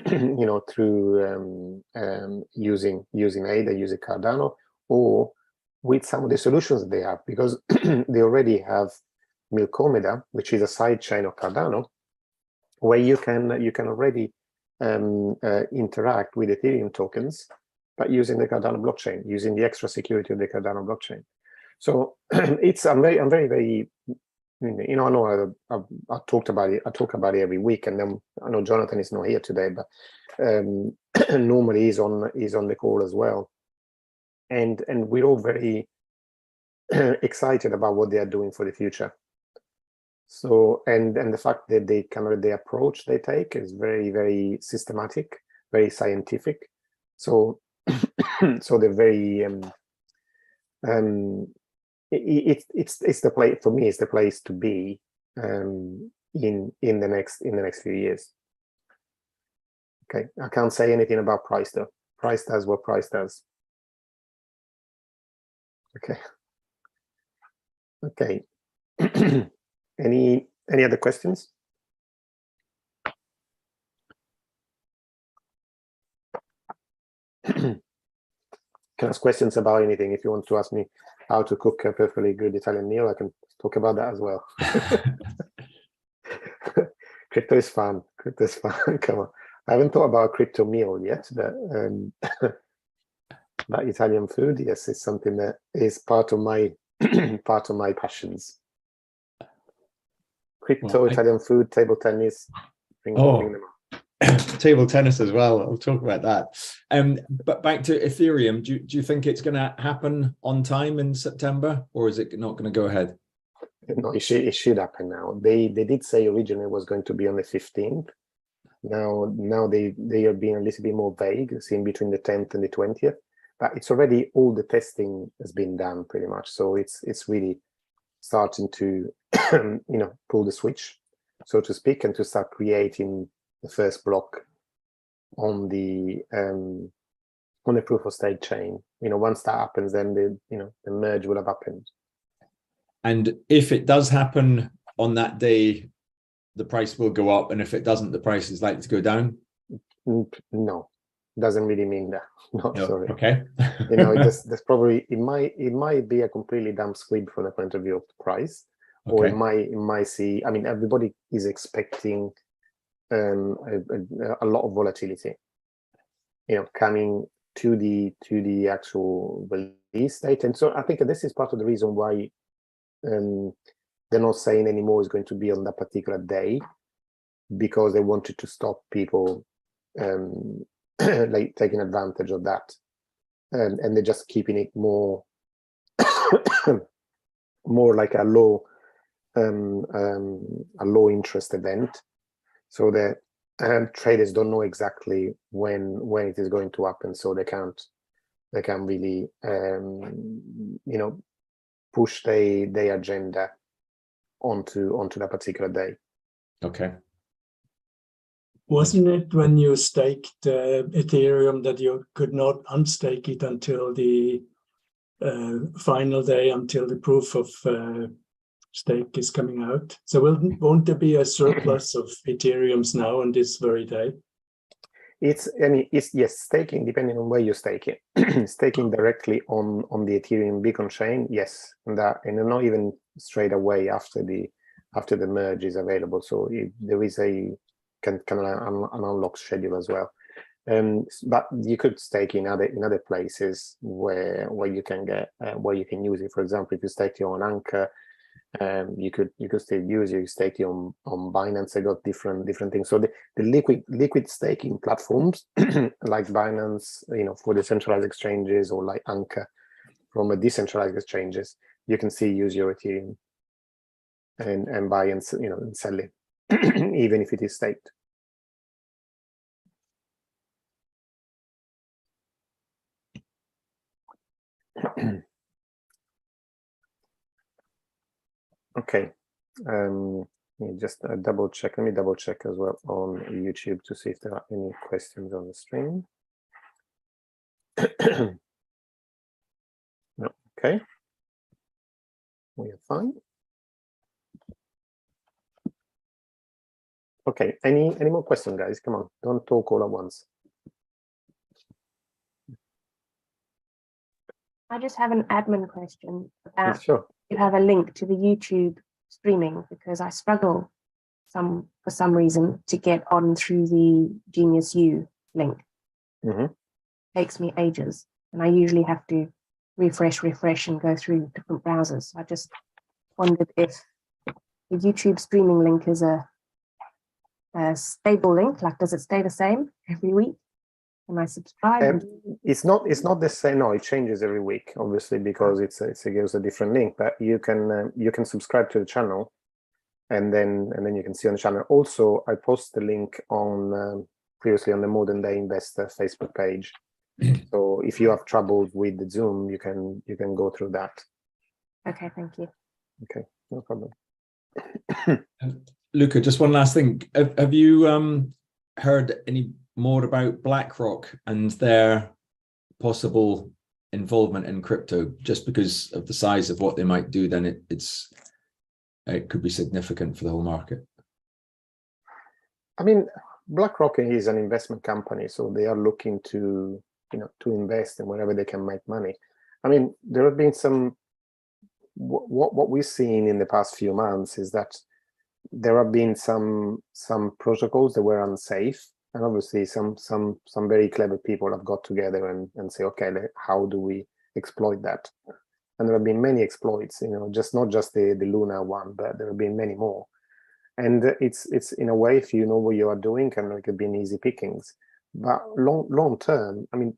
Speaker 1: through using Cardano, or with some of the solutions that they have, because they already have Milkomeda, which is a side chain of Cardano, where you can already interact with Ethereum tokens, but using the Cardano blockchain, using the extra security of the Cardano blockchain. So I'm very I know I talked about it. I talk about it every week, and then I know Jonathan is not here today, but normally he's on the call as well, and we're all very excited about what they are doing for the future. So and the fact that the approach they take is very, very systematic, very scientific. So so they're very it's the place for me. It's the place to be in the next few years. Okay, I can't say anything about price though. Price does what price does. Okay. Any other questions? Can ask questions about anything. If you want to ask me how to cook a perfectly good Italian meal, I can talk about that as well. Crypto is fun. Come on. I haven't thought about a crypto meal yet, but that Italian food, yes, it's something that is part of my passions. Crypto, Italian food, table tennis. Bring them up.
Speaker 3: Table tennis as well. I'll talk about that. But back to Ethereum, do you think it's going to happen on time in September, or is it not going to go ahead?
Speaker 1: No, it should happen now. They did say originally it was going to be on the 15th. Now they are being a little bit more vague. It's in between the 10th and the 20th. But it's already, all the testing has been done pretty much. So it's really starting to pull the switch, so to speak, and to start creating the first block on the proof of stake chain. Once that happens, then the merge will have happened.
Speaker 3: And if it does happen on that day, the price will go up, and if it doesn't, the price is likely to go down?
Speaker 1: No, doesn't really mean that. No, sorry.
Speaker 3: Okay.
Speaker 1: There's probably, it might be a completely dumb squib from the point of view of the price, or it might see. I mean, everybody is expecting a lot of volatility, coming to the actual release date. And so I think this is part of the reason why they're not saying anymore is going to be on that particular day, because they wanted to stop people like taking advantage of that, and they're just keeping it more like a low interest event, so that traders don't know exactly when it is going to happen, so they can't really push their agenda onto that particular day.
Speaker 3: Okay.
Speaker 2: Wasn't it when you staked Ethereum that you could not unstake it until the final day until the proof of stake is coming out. So won't there be a surplus of Ethereums now on this very day?
Speaker 1: It's yes, staking, depending on where you stake it. Staking directly on the Ethereum Beacon chain, yes, and not even straight away after the merge is available. So there is a kind of an unlock schedule as well. But you could stake in other places where you can get where you can use it. For example, if you stake on Anchor, you could still use it. You stake it on Binance. They got different things. So the liquid staking platforms like Binance, for the centralized exchanges, or like Anchor from a decentralized exchanges, you can still use your Ethereum and buy and and sell it, even if it is staked. Okay, let me just double check. Let me double check as well on YouTube to see if there are any questions on the stream. No, okay, we are fine. Okay, any more questions, guys? Come on, don't talk all at once.
Speaker 4: I just have an admin question about
Speaker 1: Sure.
Speaker 4: you have a link to the YouTube streaming, because I struggle for some reason to get on through the Genius U link.
Speaker 1: Mm-hmm.
Speaker 4: Takes me ages, and I usually have to refresh and go through different browsers. I just wondered if the YouTube streaming link is a stable link. Like, does it stay the same every week? Can I subscribe?
Speaker 1: It's not the same. No, it changes every week, obviously, because it gives a different link. But you can subscribe to the channel, and then you can see on the channel. Also, I post the link on previously on the Modern Day Investor Facebook page. So if you have trouble with the Zoom, you can go through that.
Speaker 4: Okay, thank you.
Speaker 1: Okay, no problem.
Speaker 3: Luca, just one last thing. Have you heard any more about BlackRock and their possible involvement in crypto? Just because of the size of what they might do, then it could be significant for the whole market.
Speaker 1: I mean, BlackRock is an investment company, so they are looking to invest in wherever they can make money. I mean, there have been some. What we've seen in the past few months is that there have been some protocols that were unsafe, and obviously some very clever people have got together and say, okay, how do we exploit that? And there have been many exploits, not just the Luna one, but there have been many more. And it's in a way, if you know what you are doing, can have been easy pickings. But long term, I mean,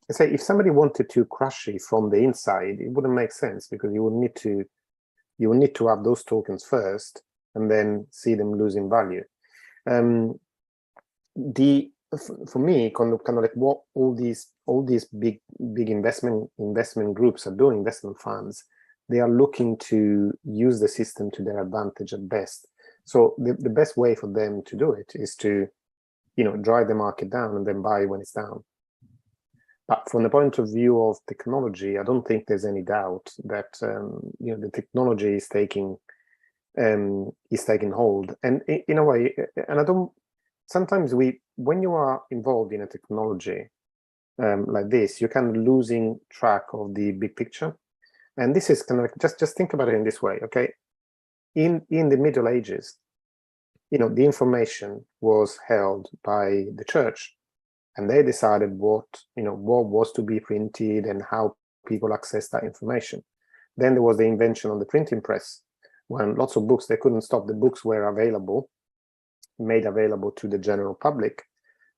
Speaker 1: let's say if somebody wanted to crush it from the inside, it wouldn't make sense, because you would need to have those tokens first and then see them losing value. For me, kind of like what all these big investment groups are doing, investment funds, they are looking to use the system to their advantage at best. So the best way for them to do it is to, drive the market down and then buy when it's down. But from the point of view of technology, I don't think there's any doubt that the technology is taking hold. And in a way, and I don't. Sometimes when you are involved in a technology like this, you're kind of losing track of the big picture. And this is kind of like, just think about it in this way, okay? In the Middle Ages, the information was held by the church, and they decided what was to be printed and how people access that information. Then there was the invention of the printing press, when lots of books, they couldn't stop, the books were made available to the general public.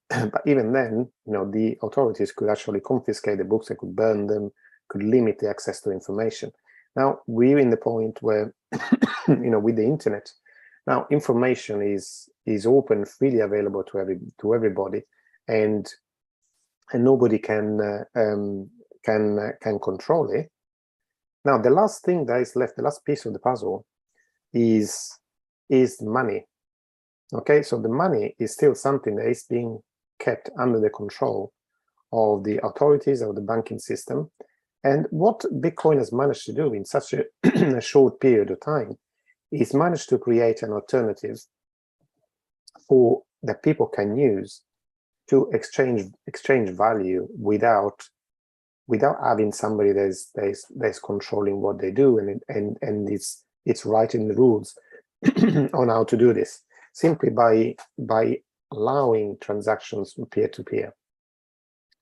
Speaker 1: But even then, the authorities could actually confiscate the books, they could burn them, could limit the access to information. Now we're in the point where, with the internet, now information is open, freely available to everybody, and nobody can control it. Now the last thing that is left, the last piece of the puzzle, is money. Okay, so the money is still something that is being kept under the control of the authorities, of the banking system, And what Bitcoin has managed to do in such a, a short period of time is managed to create an alternative for that people can use to exchange value without having somebody that's controlling what they do, and it's writing the rules on how to do this, simply by allowing transactions from peer to peer.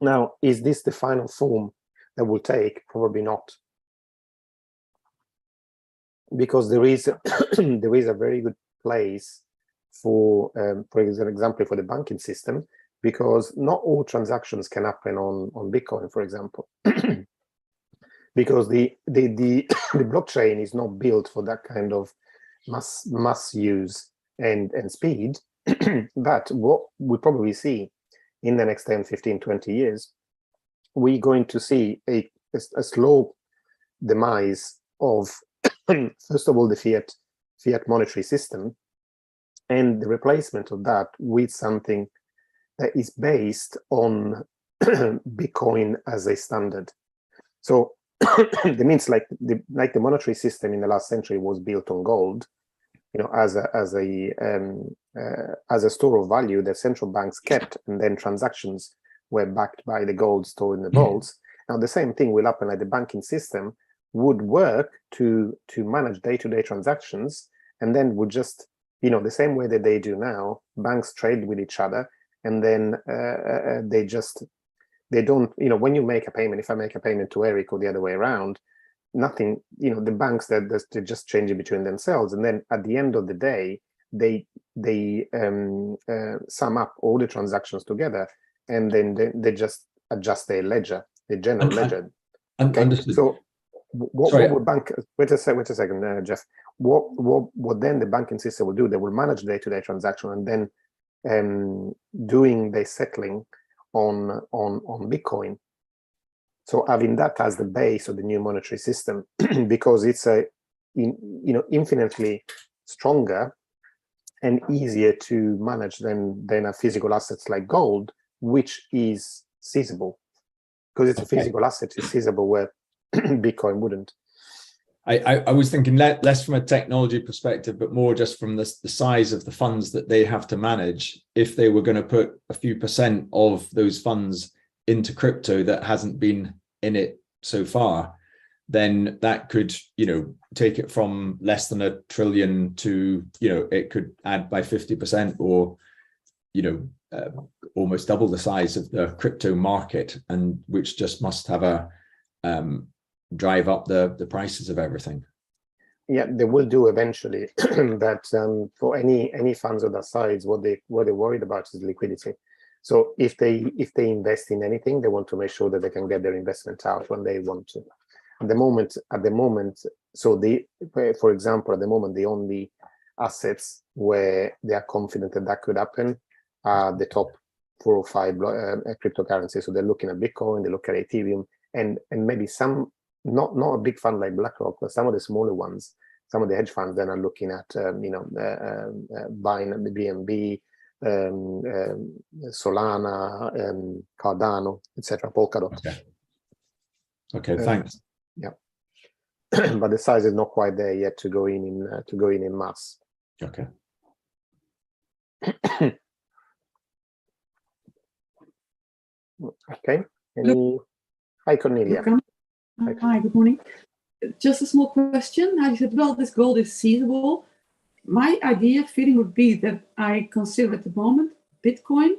Speaker 1: Now, is this the final form that will take? Probably not, because there is there is a very good place for example, for the banking system, because not all transactions can happen on Bitcoin, for example, because the blockchain is not built for that kind of mass use and speed. But what we probably see in the next 10, 15, 20 years, we're going to see a slow demise of, first of all, the fiat monetary system, and the replacement of that with something that is based on Bitcoin as a standard. So that means like the monetary system in the last century was built on gold, as a store of value that central banks kept, and then transactions were backed by the gold stored in the vaults. Now the same thing will happen. Like the banking system would work to manage day-to-day transactions, and then would just, the same way that they do now, banks trade with each other, and then they don't, when you make a payment, if I make a payment to Eric or the other way around, nothing, the banks that they just change it between themselves, and then at the end of the day, they sum up all the transactions together, and then they just adjust their ledger, the general ledger. Okay,
Speaker 3: understood.
Speaker 1: so what would bank? Wait a second, Jeff. What then the banking system will do? They will manage day-to-day transaction, and then doing the settling on Bitcoin. So having that as the base of the new monetary system, because it's infinitely stronger and easier to manage than a physical assets like gold, which is seizable, because it's a physical asset. It's seizable where Bitcoin wouldn't.
Speaker 3: I was thinking less from a technology perspective, but more just from the size of the funds that they have to manage. If they were going to put a few % of those funds into crypto that hasn't been in it so far, then that could, take it from less than $1 trillion to, it could add by 50%, or, almost double the size of the crypto market, and which just must have a drive up the prices of everything.
Speaker 1: Yeah, they will do eventually. But for any funds of that size, what they're worried about is liquidity. So if they invest in anything, they want to make sure that they can get their investment out when they want to. At the moment, so for example, at the moment, the only assets where they are confident that could happen are the top 4 or 5 cryptocurrencies. So they're looking at Bitcoin, they look at Ethereum, and maybe some, not a big fund like BlackRock, but some of the smaller ones, some of the hedge funds then are looking at buying BNB, Solana, Cardano, etc., Polkadot.
Speaker 3: Okay, thanks.
Speaker 1: Yeah, but the size is not quite there yet to go in mass.
Speaker 3: Okay.
Speaker 1: Okay. Hi, Cornelia.
Speaker 5: Hi, good morning. Just a small question. I said, well, this gold is seizable. My feeling would be that I consider at the moment Bitcoin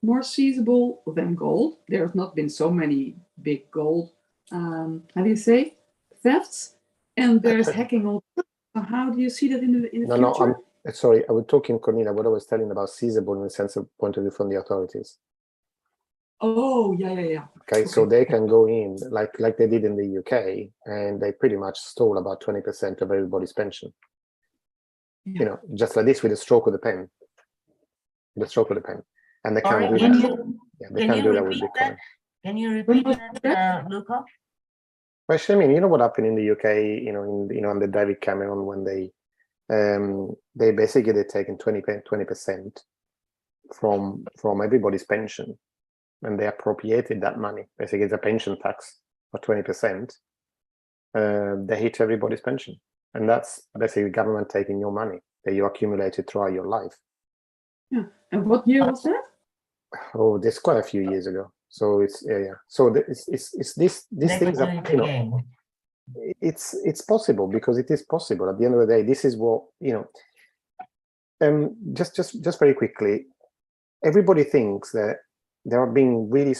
Speaker 5: more seizable than gold. There have not been so many big gold, thefts, and there's hacking all. How do you see that in the future?
Speaker 1: No, I'm sorry. I was talking, Cornelia, what I was telling about seizable in the sense of point of view from the authorities.
Speaker 5: Oh, yeah.
Speaker 1: Okay, so they can go in like they did in the UK, and they pretty much stole about 20% of everybody's pension.
Speaker 5: Yeah.
Speaker 1: Just like this, with a stroke of the pen. And they can't do that. Yeah, they can't do that with Bitcoin.
Speaker 6: Can you repeat that, Luca?
Speaker 1: Well, I mean, what happened in the UK, under David Cameron, when they basically they're taking 20% from everybody's pension, and they appropriated that money. Basically, it's a pension tax or 20%, they hit everybody's pension. And that's basically the government taking your money that you accumulated throughout your life.
Speaker 5: Yeah. And what year was that?
Speaker 1: Oh, this quite a few years ago. So it's yeah. So it's these
Speaker 6: They
Speaker 1: things
Speaker 6: could
Speaker 1: are,
Speaker 6: do it again.
Speaker 1: it's possible, because it is possible. At the end of the day, this is what, just very quickly, everybody thinks that there are being really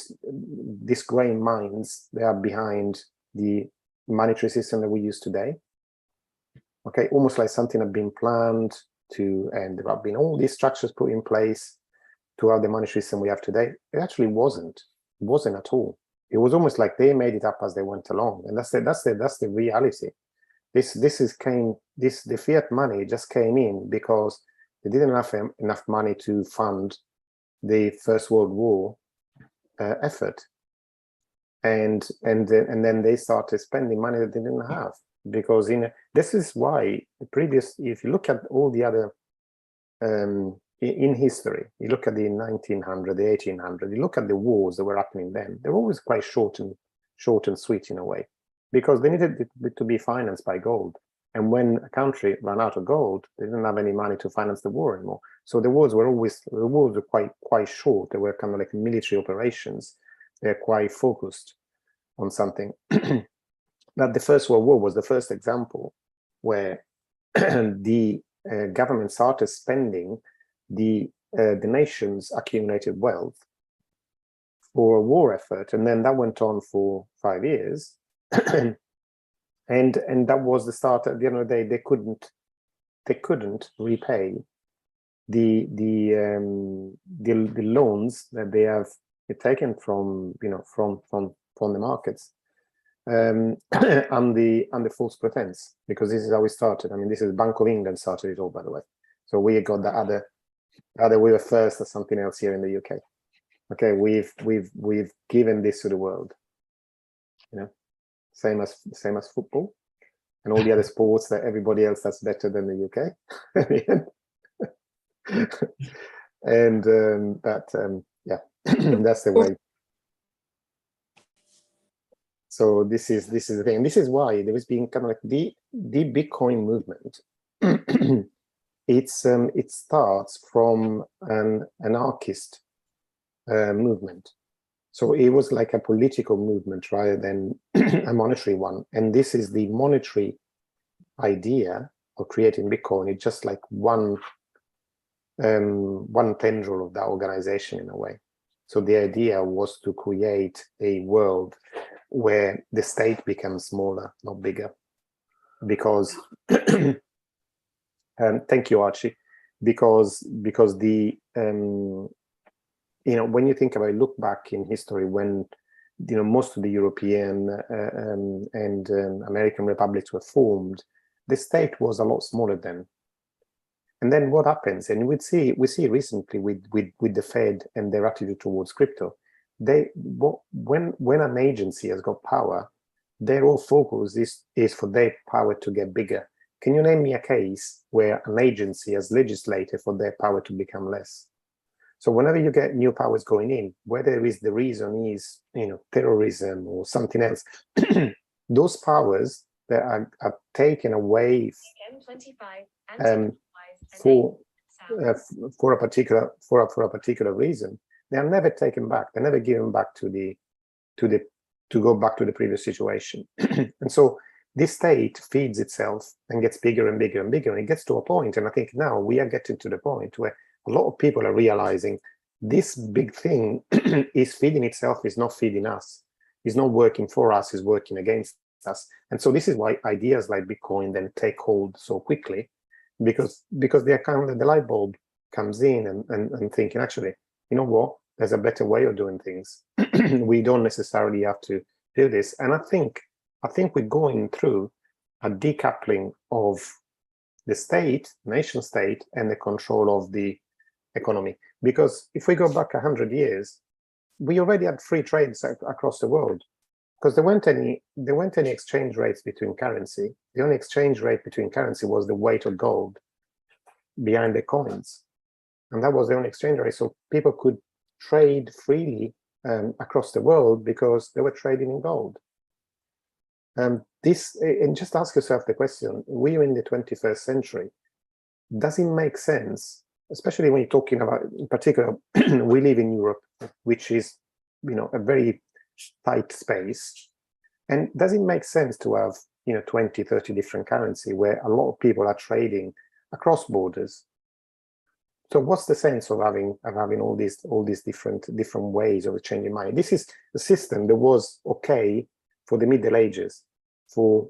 Speaker 1: these grey minds that are behind the monetary system that we use today. Okay, almost like something had been planned to, and there have been all these structures put in place to have the monetary system we have today. It actually wasn't at all. It was almost like they made it up as they went along, and that's the reality. The fiat money just came in because they didn't have enough money to fund the First World War effort, and then they started spending money that they didn't have, because this is why the previous, if you look at all the other in history, you look at the 1900, the 1800, you look at the wars that were happening then, they were always quite short and sweet in a way, because they needed it to be financed by gold. And when a country ran out of gold, they didn't have any money to finance the war anymore. So the wars were quite short. They were kind of like military operations. They're quite focused on something. But the First World War was the first example where the government started spending the nation's accumulated wealth for a war effort, and then that went on for 5 years. And that was the start. At the end of the day, they couldn't repay the loans that they have taken from the markets, under false pretense, because this is how we started. I mean, this is Bank of England started it all, by the way. So we got the other we were first or something else here in the UK. Okay, we've given this to the world. Same as football and all the other sports that everybody else does better than the UK. And yeah, that's the way. So this is the thing. And this is why there has been kind of like the Bitcoin movement. It starts from an anarchist movement. So it was like a political movement rather than a monetary one. And this is the monetary idea of creating Bitcoin. It's just like one tendril of that organization in a way. So the idea was to create a world where the state becomes smaller, not bigger. Because, thank you, Archie, because the, when you think about it, look back in history when, most of the European and American republics were formed, the state was a lot smaller then. And then what happens? And we see recently with the Fed and their attitude towards crypto, when an agency has got power, their whole focus is for their power to get bigger. Can you name me a case where an agency has legislated for their power to become less? So whenever you get new powers going in, whether the reason is terrorism or something else, those powers that are taken away for a particular reason, they are never taken back. They're never given back to go back to the previous situation. And so this state feeds itself and gets bigger and bigger and bigger, and it gets to a point, and I think now we are getting to the point where a lot of people are realizing this big thing is feeding itself, is not feeding us, is not working for us, is working against us. And so this is why ideas like Bitcoin then take hold so quickly, because they're kind of, the light bulb comes in and thinking, actually, you know what, there's a better way of doing things. We don't necessarily have to do this. And I think we're going through a decoupling of the state, nation state, and the control of the economy. Because if we go back 100 years, we already had free trades across the world, because there weren't any exchange rates between currency. The only exchange rate between currency was the weight of gold behind the coins, and that was the only exchange rate. So people could trade freely across the world because they were trading in gold. this, and just ask yourself the question: we're in the 21st century. Does it make sense, especially when you're talking about, in particular, we live in Europe, which is, a very tight space, and does it make sense to have 20, 30 different currency where a lot of people are trading across borders? So what's the sense of having all these different ways of changing money? This is a system that was okay for the Middle Ages, for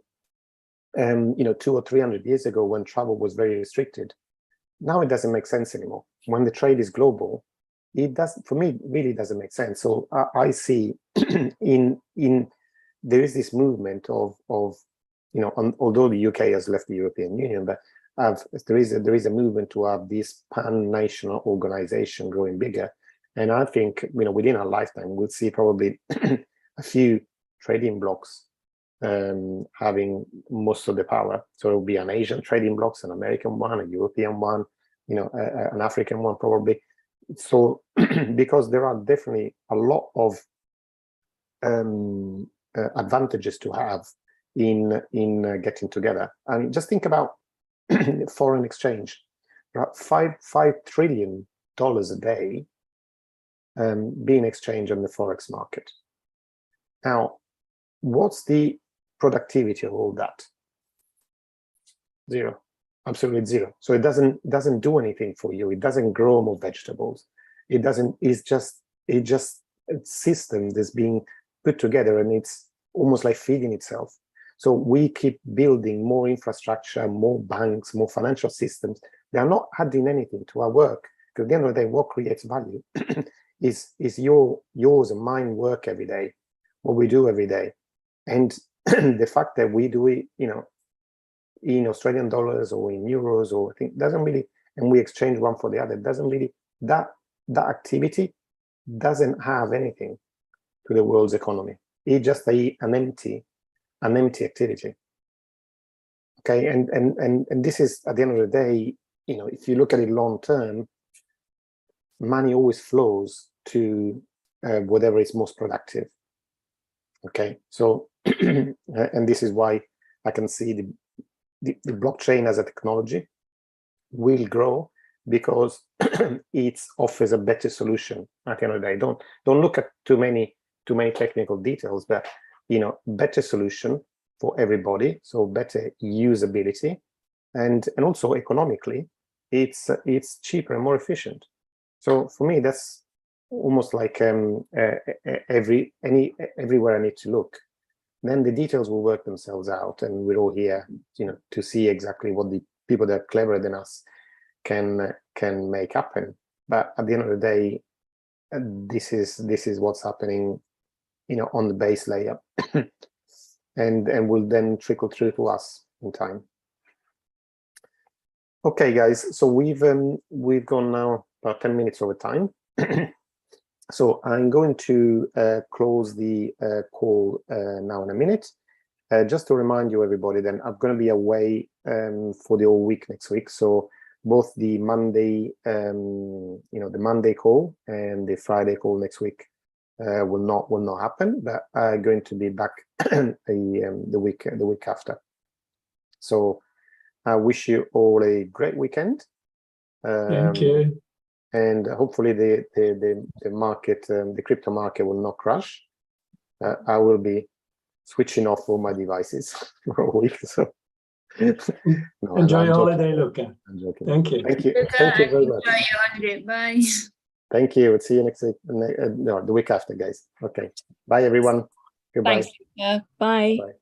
Speaker 1: 200 or 300 years ago when travel was very restricted. Now it doesn't make sense anymore. When the trade is global, it does, for me, really doesn't make sense. So I see there is this movement of although the UK has left the European Union, but there is a movement to have this pan-national organization growing bigger. And I think within our lifetime we'll see probably a few trading blocks having most of the power. So it will be an Asian trading blocks, an American one, a European one, an African one probably. So because there are definitely a lot of advantages to have in getting together. I mean, just think about foreign exchange. $5 trillion a day being exchanged on the forex market. Now, what's the productivity of all that? Zero, absolutely zero. So it doesn't do anything for you. It doesn't grow more vegetables. It doesn't. It's just a system that's being put together, and it's almost like feeding itself. So we keep building more infrastructure, more banks, more financial systems. They are not adding anything to our work. Because at the end of the day, what creates value is yours and mine work every day, what we do every day. And the fact that we do it, in Australian dollars or in euros, or I think doesn't really, and we exchange one for the other, doesn't really, that activity doesn't have anything to the world's economy. It's just an empty activity. Okay, and this is, at the end of the day, if you look at it long term, money always flows to whatever is most productive. Okay, so and this is why I can see the blockchain as a technology will grow, because it offers a better solution at the end of the day. Don't look at too many technical details, but better solution for everybody, so better usability, and also economically it's cheaper and more efficient. So for me, that's almost like everywhere I need to look. Then the details will work themselves out, and we're all here to see exactly what the people that are cleverer than us can make happen. But at the end of the day, this is what's happening on the base layer, and will then trickle through to us in time. Okay, guys, so we've gone now about 10 minutes over time. So I'm going to close the call now in a minute. Just to remind you, everybody, then I'm going to be away for the whole week next week. So both the Monday, the Monday call and the Friday call next week will not happen. But I'm going to be back the week after. So I wish you all a great weekend.
Speaker 2: Thank you.
Speaker 1: And hopefully the market, the crypto market, will not crash. I will be switching off all my devices for a week. So no,
Speaker 2: Enjoy
Speaker 1: I'm
Speaker 2: your
Speaker 1: joking.
Speaker 2: holiday, Luca.
Speaker 1: I'm joking.
Speaker 2: Thank you.
Speaker 1: Thank you. Thank you very much.
Speaker 6: Enjoy your holiday. Bye.
Speaker 1: Thank you. We'll see you next week. No, the week after, guys. Okay. Bye, everyone. Goodbye.
Speaker 7: Thanks. Bye.
Speaker 1: Bye.